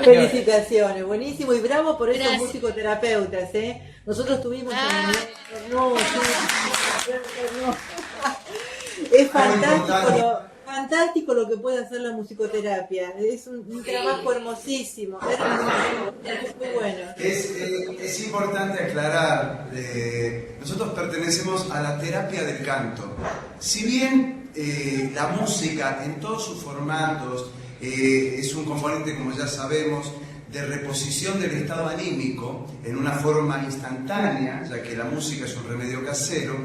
Felicitaciones, buenísimo y bravo por esos Gracias. musicoterapeutas, ¿eh? Nosotros tuvimos es fantástico lo que puede hacer la musicoterapia, es un trabajo hermosísimo, es muy bueno. Es importante aclarar, nosotros pertenecemos a la terapia del canto. Si bien la música en todos sus formatos es un componente, como ya sabemos, de reposición del estado anímico en una forma instantánea, ya que la música es un remedio casero,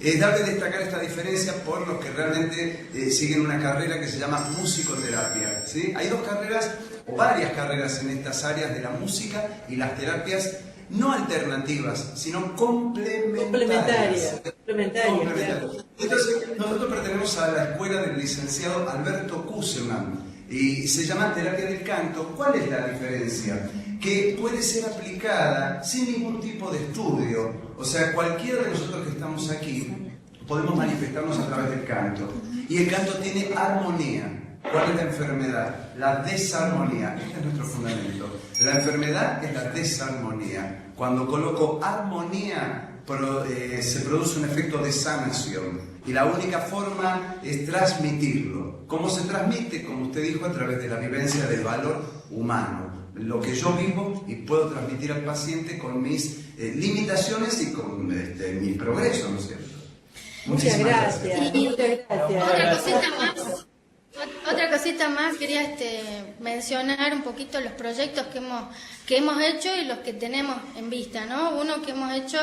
debe destacar esta diferencia por los que realmente siguen una carrera que se llama musicoterapia, ¿sí? Hay dos carreras o varias carreras en estas áreas de la música y las terapias no alternativas, sino complementarias. Complementarias. Entonces, nosotros pertenecemos a la escuela del licenciado Alberto Kuseman y se llama terapia del canto. ¿Cuál es la diferencia? Que puede ser aplicada sin ningún tipo de estudio. O sea, cualquiera de nosotros que estamos aquí podemos manifestarnos a través del canto. Y el canto tiene armonía. ¿Cuál es la enfermedad? La desarmonía. Este es nuestro fundamento. La enfermedad es la desarmonía. Cuando coloco armonía, se produce un efecto de sanación. Y la única forma es transmitirlo. ¿Cómo se transmite? Como usted dijo, a través de la vivencia del valor humano. Lo que yo vivo y puedo transmitir al paciente con mis limitaciones y con mi progreso, ¿no es cierto? Muchas gracias. Otra cosita más, quería mencionar un poquito los proyectos que hemos hecho y los que tenemos en vista, ¿no? Uno que hemos hecho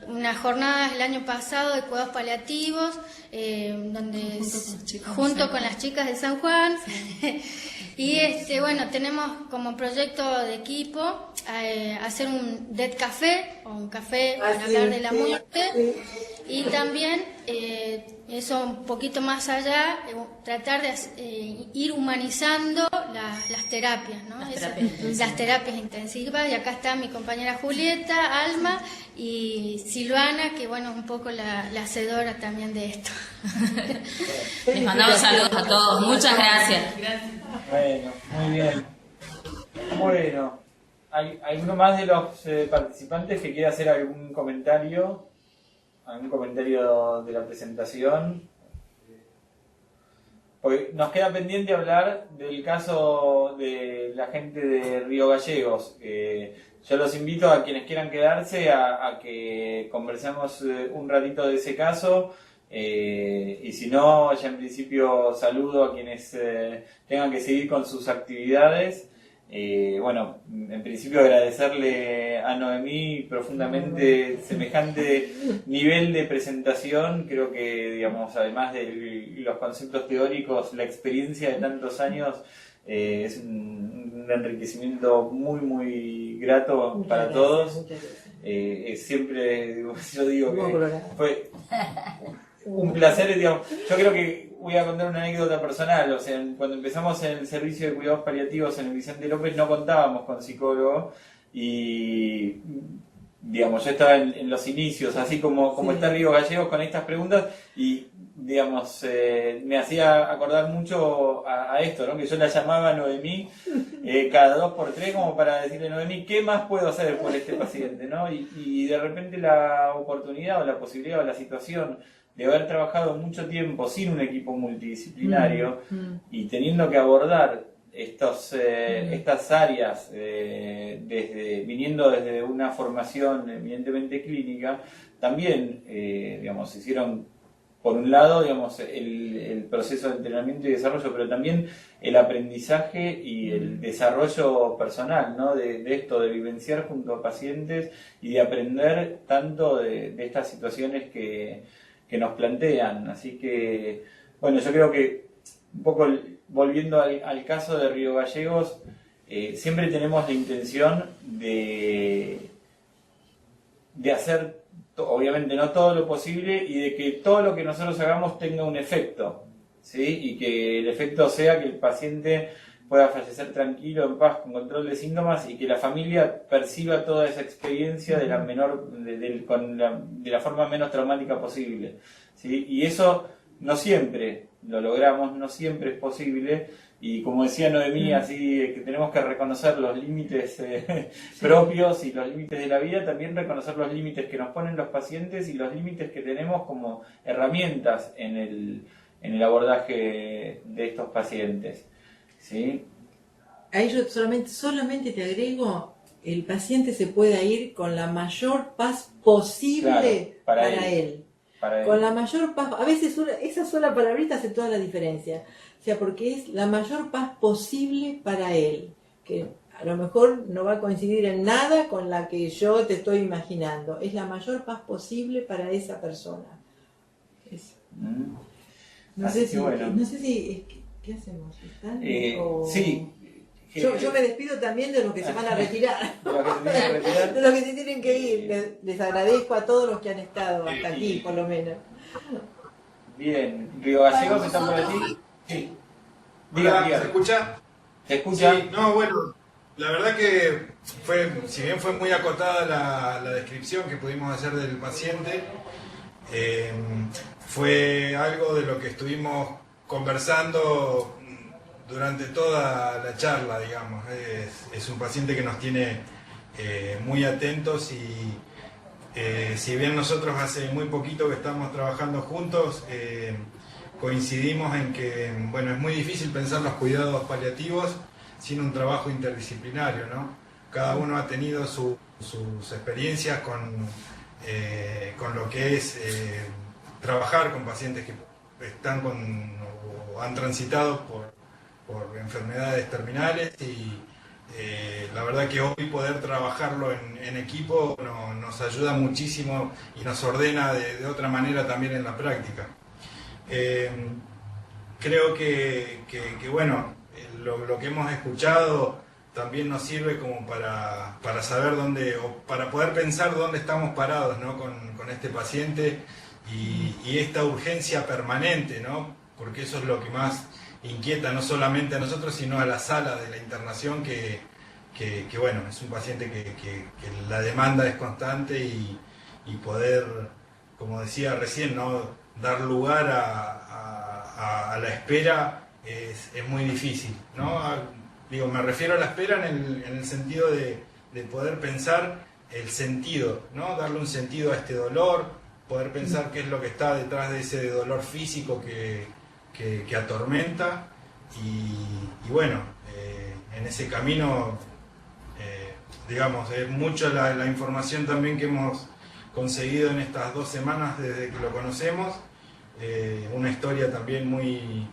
unas jornadas el año pasado de cuidados paliativos, donde junto con las chicas de San Juan, y bueno, tenemos como proyecto de equipo hacer un Dead Café, o un café para hablar de la muerte, y también eso un poquito más allá, tratar de ir humanizando las terapias, ¿no? Las terapias intensivas, y acá está mi compañera Julieta, Alma y Silvana, que bueno, es un poco la hacedora también de esto. Les mandamos saludos a todos, muchas gracias. Bueno, muy bien. Bueno, ¿hay uno más de los participantes que quiera hacer algún comentario? ¿Algún comentario de la presentación? Porque nos queda pendiente hablar del caso de la gente de Río Gallegos. Yo los invito a quienes quieran quedarse a que conversemos un ratito de ese caso. Y si no, ya en principio saludo a quienes tengan que seguir con sus actividades. Bueno, en principio agradecerle a Noemí profundamente semejante nivel de presentación. Creo que, digamos, además de los conceptos teóricos, la experiencia de tantos años es un enriquecimiento muy, muy grato para todos. Siempre, yo digo que fue un placer, digamos. Yo creo que voy a contar una anécdota personal. O sea, cuando empezamos en el servicio de cuidados paliativos en el Vicente López no contábamos con psicólogo y, digamos, yo estaba en los inicios, así como está Río Gallegos con estas preguntas y, digamos, me hacía acordar mucho a esto, ¿no? Que yo la llamaba Noemí cada 2 por 3 como para decirle, Noemí, ¿qué más puedo hacer por este paciente, ¿no? Y de repente la oportunidad o la posibilidad o la situación de haber trabajado mucho tiempo sin un equipo multidisciplinario y teniendo que abordar estas áreas viniendo desde una formación eminentemente clínica, también digamos, hicieron por un lado, digamos, el proceso de entrenamiento y desarrollo, pero también el aprendizaje y el desarrollo personal, ¿no? De esto, de vivenciar junto a pacientes y de aprender tanto de estas situaciones que nos plantean. Así que, bueno, yo creo que un poco volviendo al caso de Río Gallegos, siempre tenemos la intención de hacer, obviamente no todo lo posible, y de que todo lo que nosotros hagamos tenga un efecto, ¿sí? Y que el efecto sea que el paciente pueda fallecer tranquilo, en paz, con control de síntomas, y que la familia perciba toda esa experiencia de la forma menos traumática posible, ¿sí? Y eso no siempre lo logramos, no siempre es posible, y como decía Noemí, así que tenemos que reconocer los límites propios y los límites de la vida, también reconocer los límites que nos ponen los pacientes y los límites que tenemos como herramientas en el abordaje de estos pacientes, ¿sí? Ahí yo solamente te agrego, el paciente se pueda ir con la mayor paz posible, claro, para él. Con la mayor paz, a veces esa sola palabrita hace toda la diferencia, o sea, porque es la mayor paz posible para él, que a lo mejor no va a coincidir en nada con la que yo te estoy imaginando, es la mayor paz posible para esa persona. Eso. No sé si ¿qué hacemos? ¿Están? Sí. Yo me despido también de los que se van a retirar, de los que se tienen que ir. Les agradezco a todos los que han estado hasta aquí, por lo menos. Bien, Río Gallegos, ¿están por aquí? Sí. Diga. ¿Se escucha? ¿Se escucha? Sí, no, bueno, la verdad que si bien fue muy acotada la descripción que pudimos hacer del paciente, fue algo de lo que estuvimos conversando durante toda la charla, digamos. Es un paciente que nos tiene muy atentos y si bien nosotros hace muy poquito que estamos trabajando juntos, coincidimos en que, bueno, es muy difícil pensar los cuidados paliativos sin un trabajo interdisciplinario, ¿no? Cada uno ha tenido sus experiencias con lo que es trabajar con pacientes que están o han transitado por enfermedades terminales y la verdad que hoy poder trabajarlo en equipo nos ayuda muchísimo y nos ordena de otra manera también en la práctica. Creo que bueno, lo que hemos escuchado también nos sirve como para saber dónde, o para poder pensar dónde estamos parados, ¿no? con este paciente y esta urgencia permanente, ¿no? Porque eso es lo que más inquieta no solamente a nosotros, sino a la sala de la internación, que bueno, es un paciente que la demanda es constante y poder, como decía recién, ¿no? dar lugar a la espera es muy difícil, ¿no? Digo, me refiero a la espera en el sentido de poder pensar el sentido, ¿no? Darle un sentido a este dolor, poder pensar qué es lo que está detrás de ese dolor físico que atormenta y bueno, en ese camino, digamos, es mucho la información también que hemos conseguido en estas 2 semanas desde que lo conocemos, una historia también muy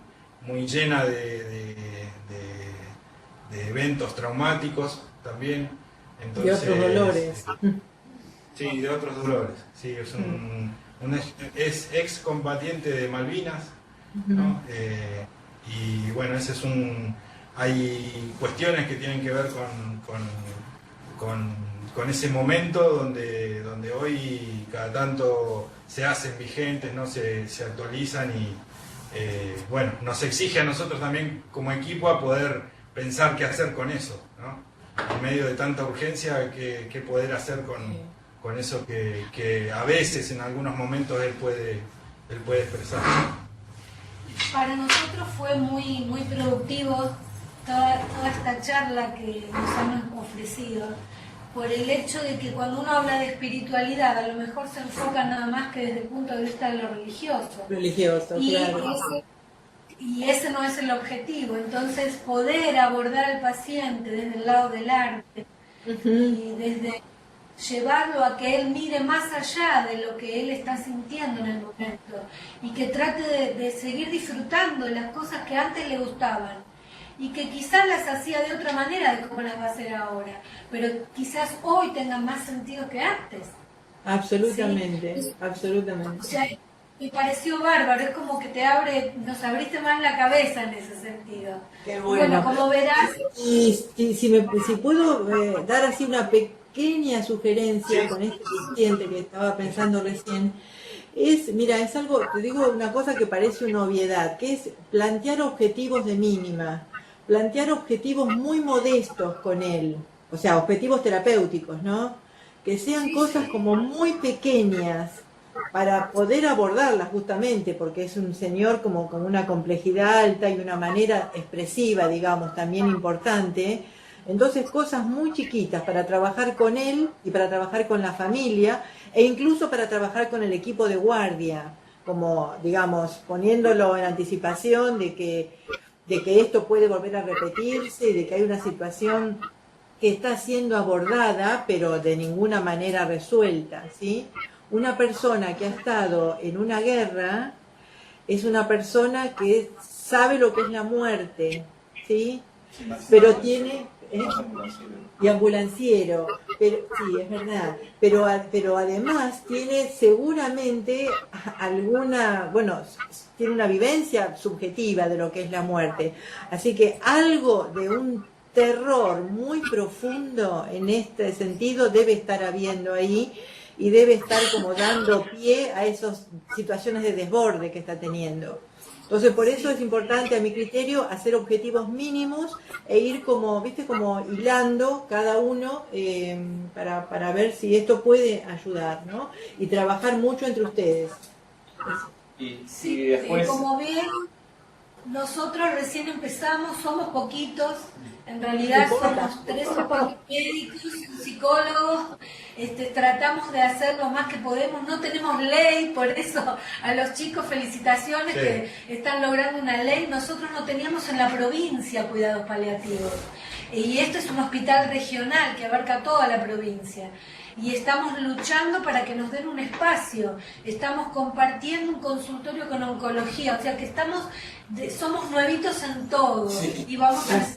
llena de eventos traumáticos también. Entonces, de otros dolores. Sí, de otros dolores. Sí, es excombatiente de Malvinas, ¿no? Y bueno, hay cuestiones que tienen que ver con ese momento donde hoy cada tanto se hacen vigentes, ¿no? se actualizan y bueno, nos exige a nosotros también como equipo a poder pensar qué hacer con eso, ¿no? En medio de tanta urgencia, qué poder hacer con eso que a veces en algunos momentos él puede expresar. Para nosotros fue muy, muy productivo toda esta charla que nos han ofrecido, por el hecho de que cuando uno habla de espiritualidad, a lo mejor se enfoca nada más que desde el punto de vista de lo religioso. Claro. Y ese no es el objetivo. Entonces, poder abordar al paciente desde el lado del arte y desde llevarlo a que él mire más allá de lo que él está sintiendo en el momento y que trate de seguir disfrutando de las cosas que antes le gustaban y que quizás las hacía de otra manera de como las va a hacer ahora, pero quizás hoy tengan más sentido que antes. Absolutamente, ¿sí? absolutamente. O sea, me pareció bárbaro, es como que nos abriste más la cabeza en ese sentido. Qué bueno. Como verás... Y si puedo dar así una pequeña sugerencia con este paciente que estaba pensando recién, es algo, te digo una cosa que parece una obviedad, que es plantear objetivos de mínima. plantear objetivos muy modestos con él, o sea, objetivos terapéuticos, ¿no? Que sean cosas como muy pequeñas para poder abordarlas justamente, porque es un señor como con una complejidad alta y una manera expresiva, digamos, también importante. Entonces, cosas muy chiquitas para trabajar con él y para trabajar con la familia e incluso para trabajar con el equipo de guardia, como, digamos, poniéndolo en anticipación de que esto puede volver a repetirse y de que hay una situación que está siendo abordada, pero de ninguna manera resuelta, ¿sí? Una persona que ha estado en una guerra es una persona que sabe lo que es la muerte, ¿sí? Pero tiene... y ambulanciero, pero sí, es verdad, pero además tiene seguramente alguna, bueno, tiene una vivencia subjetiva de lo que es la muerte, así que algo de un terror muy profundo en este sentido debe estar habiendo ahí y debe estar como dando pie a esas situaciones de desborde que está teniendo. Entonces, por eso es importante, a mi criterio, hacer objetivos mínimos e ir como, viste, como hilando cada uno para ver si esto puede ayudar, ¿no? Y trabajar mucho entre ustedes. Y después... Como ven, nosotros recién empezamos, somos poquitos, en realidad somos 3 o 4 médicos, un psicólogo, tratamos de hacer lo más que podemos, no tenemos ley, por eso a los chicos felicitaciones que están logrando una ley. Nosotros no teníamos en la provincia cuidados paliativos, y esto es un hospital regional que abarca toda la provincia. Y estamos luchando para que nos den un espacio, estamos compartiendo un consultorio con oncología, o sea que somos nuevitos en todo, y vamos a...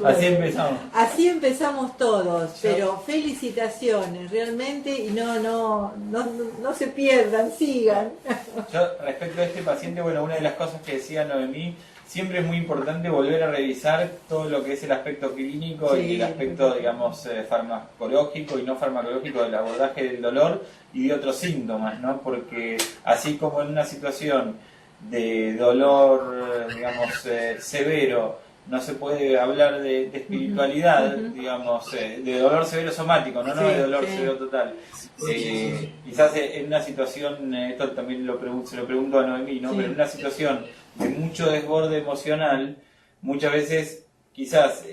Así empezamos. Así empezamos todos, pero felicitaciones, realmente, y no se pierdan, sigan. Yo, respecto a este paciente, bueno, una de las cosas que decía Noemí, siempre es muy importante volver a revisar todo lo que es el aspecto clínico y el aspecto, digamos, farmacológico y no farmacológico del abordaje del dolor y de otros síntomas, ¿no? Porque así como en una situación de dolor, digamos, severo, no se puede hablar de espiritualidad, digamos, de dolor severo somático, no de dolor severo total. Quizás en una situación, esto también se lo pregunto a Noemí, ¿no? Pero en una situación de mucho desborde emocional, muchas veces quizás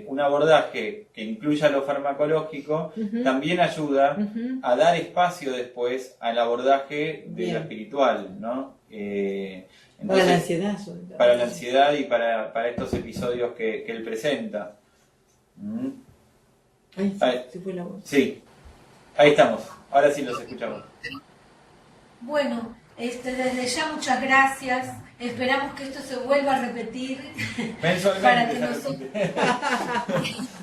un abordaje que incluya lo farmacológico también ayuda a dar espacio después al abordaje de lo espiritual, ¿no? Entonces, para la ansiedad, sobre todo. Para la ansiedad y para estos episodios que él presenta. Se fue la voz. Sí, ahí estamos. Ahora sí los escuchamos. Bueno, desde ya muchas gracias. Esperamos que esto se vuelva a repetir. Mensualmente. Para que nosotros...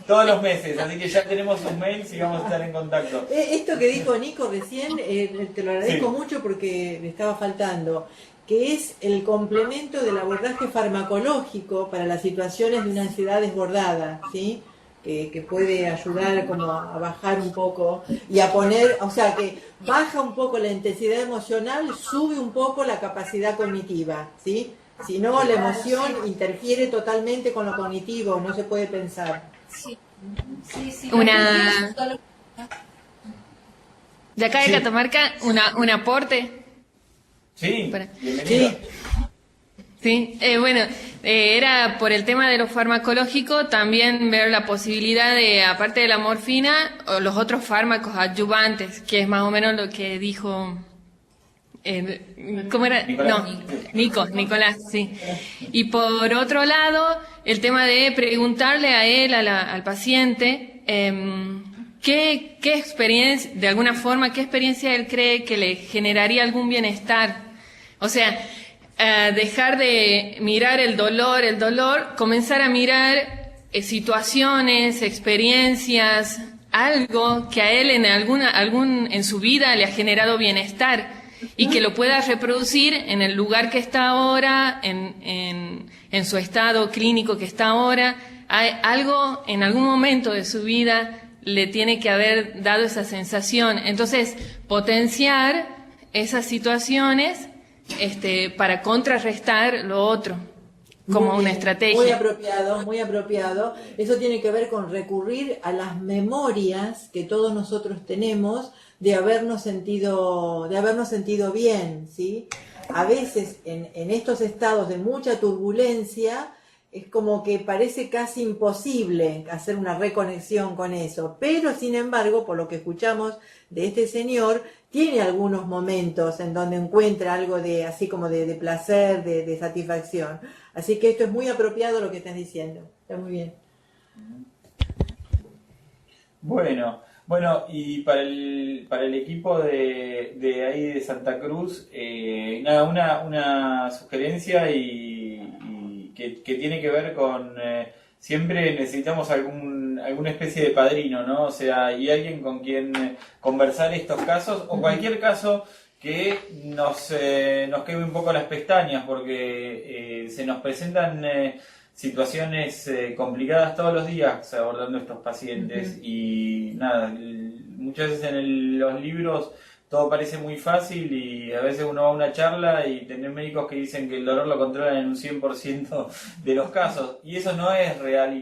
Todos los meses, así que ya tenemos sus mails y vamos a estar en contacto. Esto que dijo Nico recién, te lo agradezco mucho porque me estaba faltando, que es el complemento del abordaje farmacológico para las situaciones de una ansiedad desbordada, ¿sí? Que puede ayudar como a bajar un poco y a poner, o sea, que baja un poco la intensidad emocional, sube un poco la capacidad cognitiva, ¿sí? Si no, la emoción interfiere totalmente con lo cognitivo, no se puede pensar. Sí. De acá de Catamarca, un aporte. Sí, bienvenida. Sí, bueno, era por el tema de lo farmacológico, también ver la posibilidad de, aparte de la morfina, o los otros fármacos adyuvantes, que es más o menos lo que dijo... ¿cómo era? Nicolás, sí. Y por otro lado, el tema de preguntarle a él, al paciente, qué experiencia, de alguna forma, qué experiencia él cree que le generaría algún bienestar. O sea, dejar de mirar el dolor, comenzar a mirar situaciones, experiencias, algo que a él en su vida le ha generado bienestar y que lo pueda reproducir en el lugar que está ahora, en su estado clínico que está ahora. Algo en algún momento de su vida le tiene que haber dado esa sensación. Entonces, potenciar esas situaciones para contrarrestar lo otro. como Muy una bien, estrategia. Muy apropiado, muy apropiado. Eso tiene que ver con recurrir a las memorias que todos nosotros tenemos de habernos sentido bien, ¿sí? A veces en estos estados de mucha turbulencia es como que parece casi imposible hacer una reconexión con eso, pero sin embargo, por lo que escuchamos de este señor, tiene algunos momentos en donde encuentra algo de así como de placer, de satisfacción. Así que esto es muy apropiado lo que están diciendo. Está muy bien. Bueno, y para el equipo de ahí de Santa Cruz, nada, una sugerencia y que tiene que ver con siempre necesitamos alguna especie de padrino, ¿no? O sea, y alguien con quien conversar estos casos o cualquier caso que nos queme un poco las pestañas, porque se nos presentan situaciones complicadas todos los días abordando estos pacientes. Y nada, muchas veces en los libros todo parece muy fácil y a veces uno va a una charla y tener médicos que dicen que el dolor lo controlan en un 100% de los casos, y eso no es real y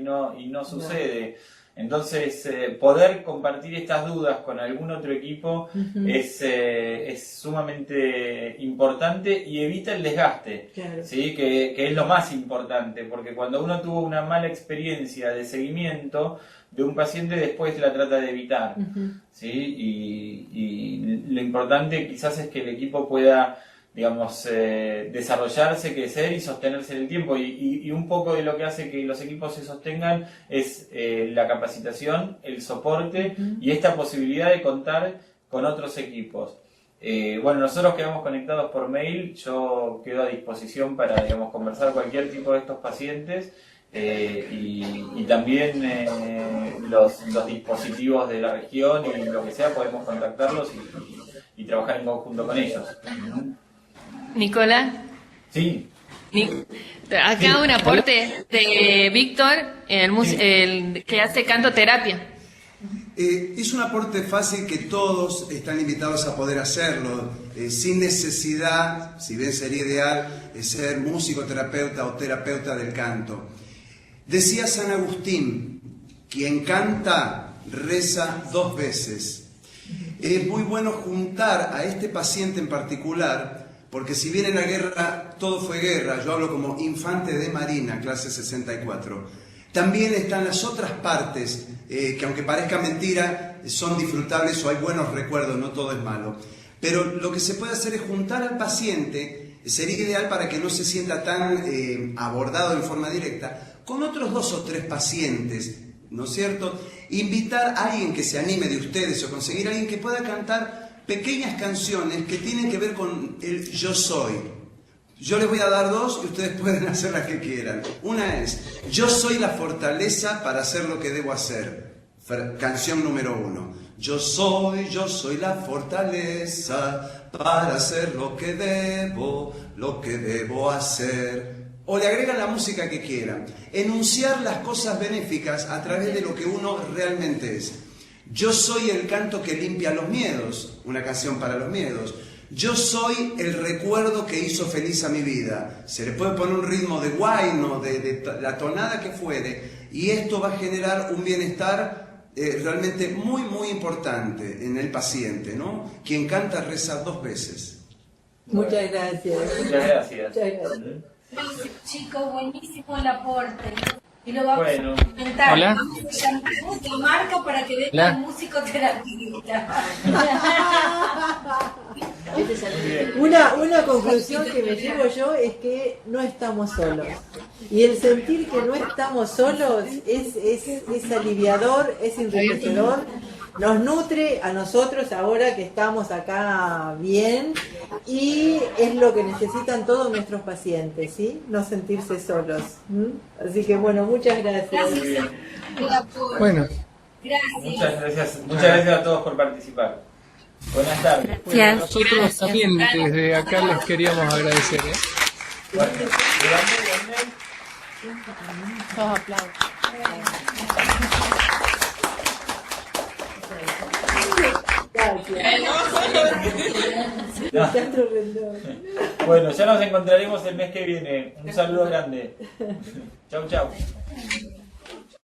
no sucede. Entonces, poder compartir estas dudas con algún otro equipo es sumamente importante y evita el desgaste, Claro. ¿sí? Que es lo más importante, porque cuando uno tuvo una mala experiencia de seguimiento de un paciente, después la trata de evitar, ¿sí? Y lo importante quizás es que el equipo pueda, digamos, desarrollarse, crecer y sostenerse en el tiempo, y un poco de lo que hace que los equipos se sostengan es la capacitación, el soporte y esta posibilidad de contar con otros equipos. Bueno, nosotros quedamos conectados por mail, yo quedo a disposición para, digamos, conversar cualquier tipo de estos pacientes, y también los dispositivos de la región y lo que sea, podemos contactarlos y trabajar en conjunto con ellos. Nicolás. Sí. Acá un aporte de Víctor, el que hace cantoterapia. Es un aporte fácil que todos están invitados a poder hacerlo, sin necesidad, si bien sería ideal, ser musicoterapeuta o terapeuta del canto. Decía San Agustín, quien canta reza 2 veces. Es muy bueno juntar a este paciente en particular, porque si bien en la guerra todo fue guerra, yo hablo como infante de marina, clase 64, también están las otras partes, que aunque parezca mentira, son disfrutables o hay buenos recuerdos, no todo es malo. Pero lo que se puede hacer es juntar al paciente, sería ideal para que no se sienta tan abordado en forma directa, con otros 2 o 3 pacientes, ¿no es cierto? Invitar a alguien que se anime de ustedes o conseguir a alguien que pueda cantar pequeñas canciones que tienen que ver con el yo soy. Yo les voy a dar 2 y ustedes pueden hacer las que quieran. Una es, yo soy la fortaleza para hacer lo que debo hacer. Canción número 1. Yo soy la fortaleza para hacer lo que debo hacer. O le agregan la música que quieran. Enunciar las cosas benéficas a través de lo que uno realmente es. Yo soy el canto que limpia los miedos, una canción para los miedos. Yo soy el recuerdo que hizo feliz a mi vida. Se le puede poner un ritmo de guayno, de la tonada que fuere, y esto va a generar un bienestar realmente muy, muy importante en el paciente, ¿no? Quien canta reza 2 veces. Muchas gracias. Muchas gracias. Muchas gracias. Chicos, buenísimo el aporte. Y lo vamos Bueno. a comentar. Hola. Vamos a llamar otra marca para que venga el musicoterapeuta. Una conclusión que me llevo yo es que no estamos solos. Y el sentir que no estamos solos es aliviador, es enriquecedor, nos nutre a nosotros ahora que estamos acá bien, y es lo que necesitan todos nuestros pacientes, ¿sí? No sentirse solos. Así que bueno, muchas gracias. Bueno. Muchas gracias a todos por participar. Buenas tardes. Bueno, nosotros también desde acá les queríamos agradecer. Bueno, Todos aplausos. Gracias. Teatro Rendón. Bueno, ya nos encontraremos el mes que viene. Un saludo grande. Chau, chau.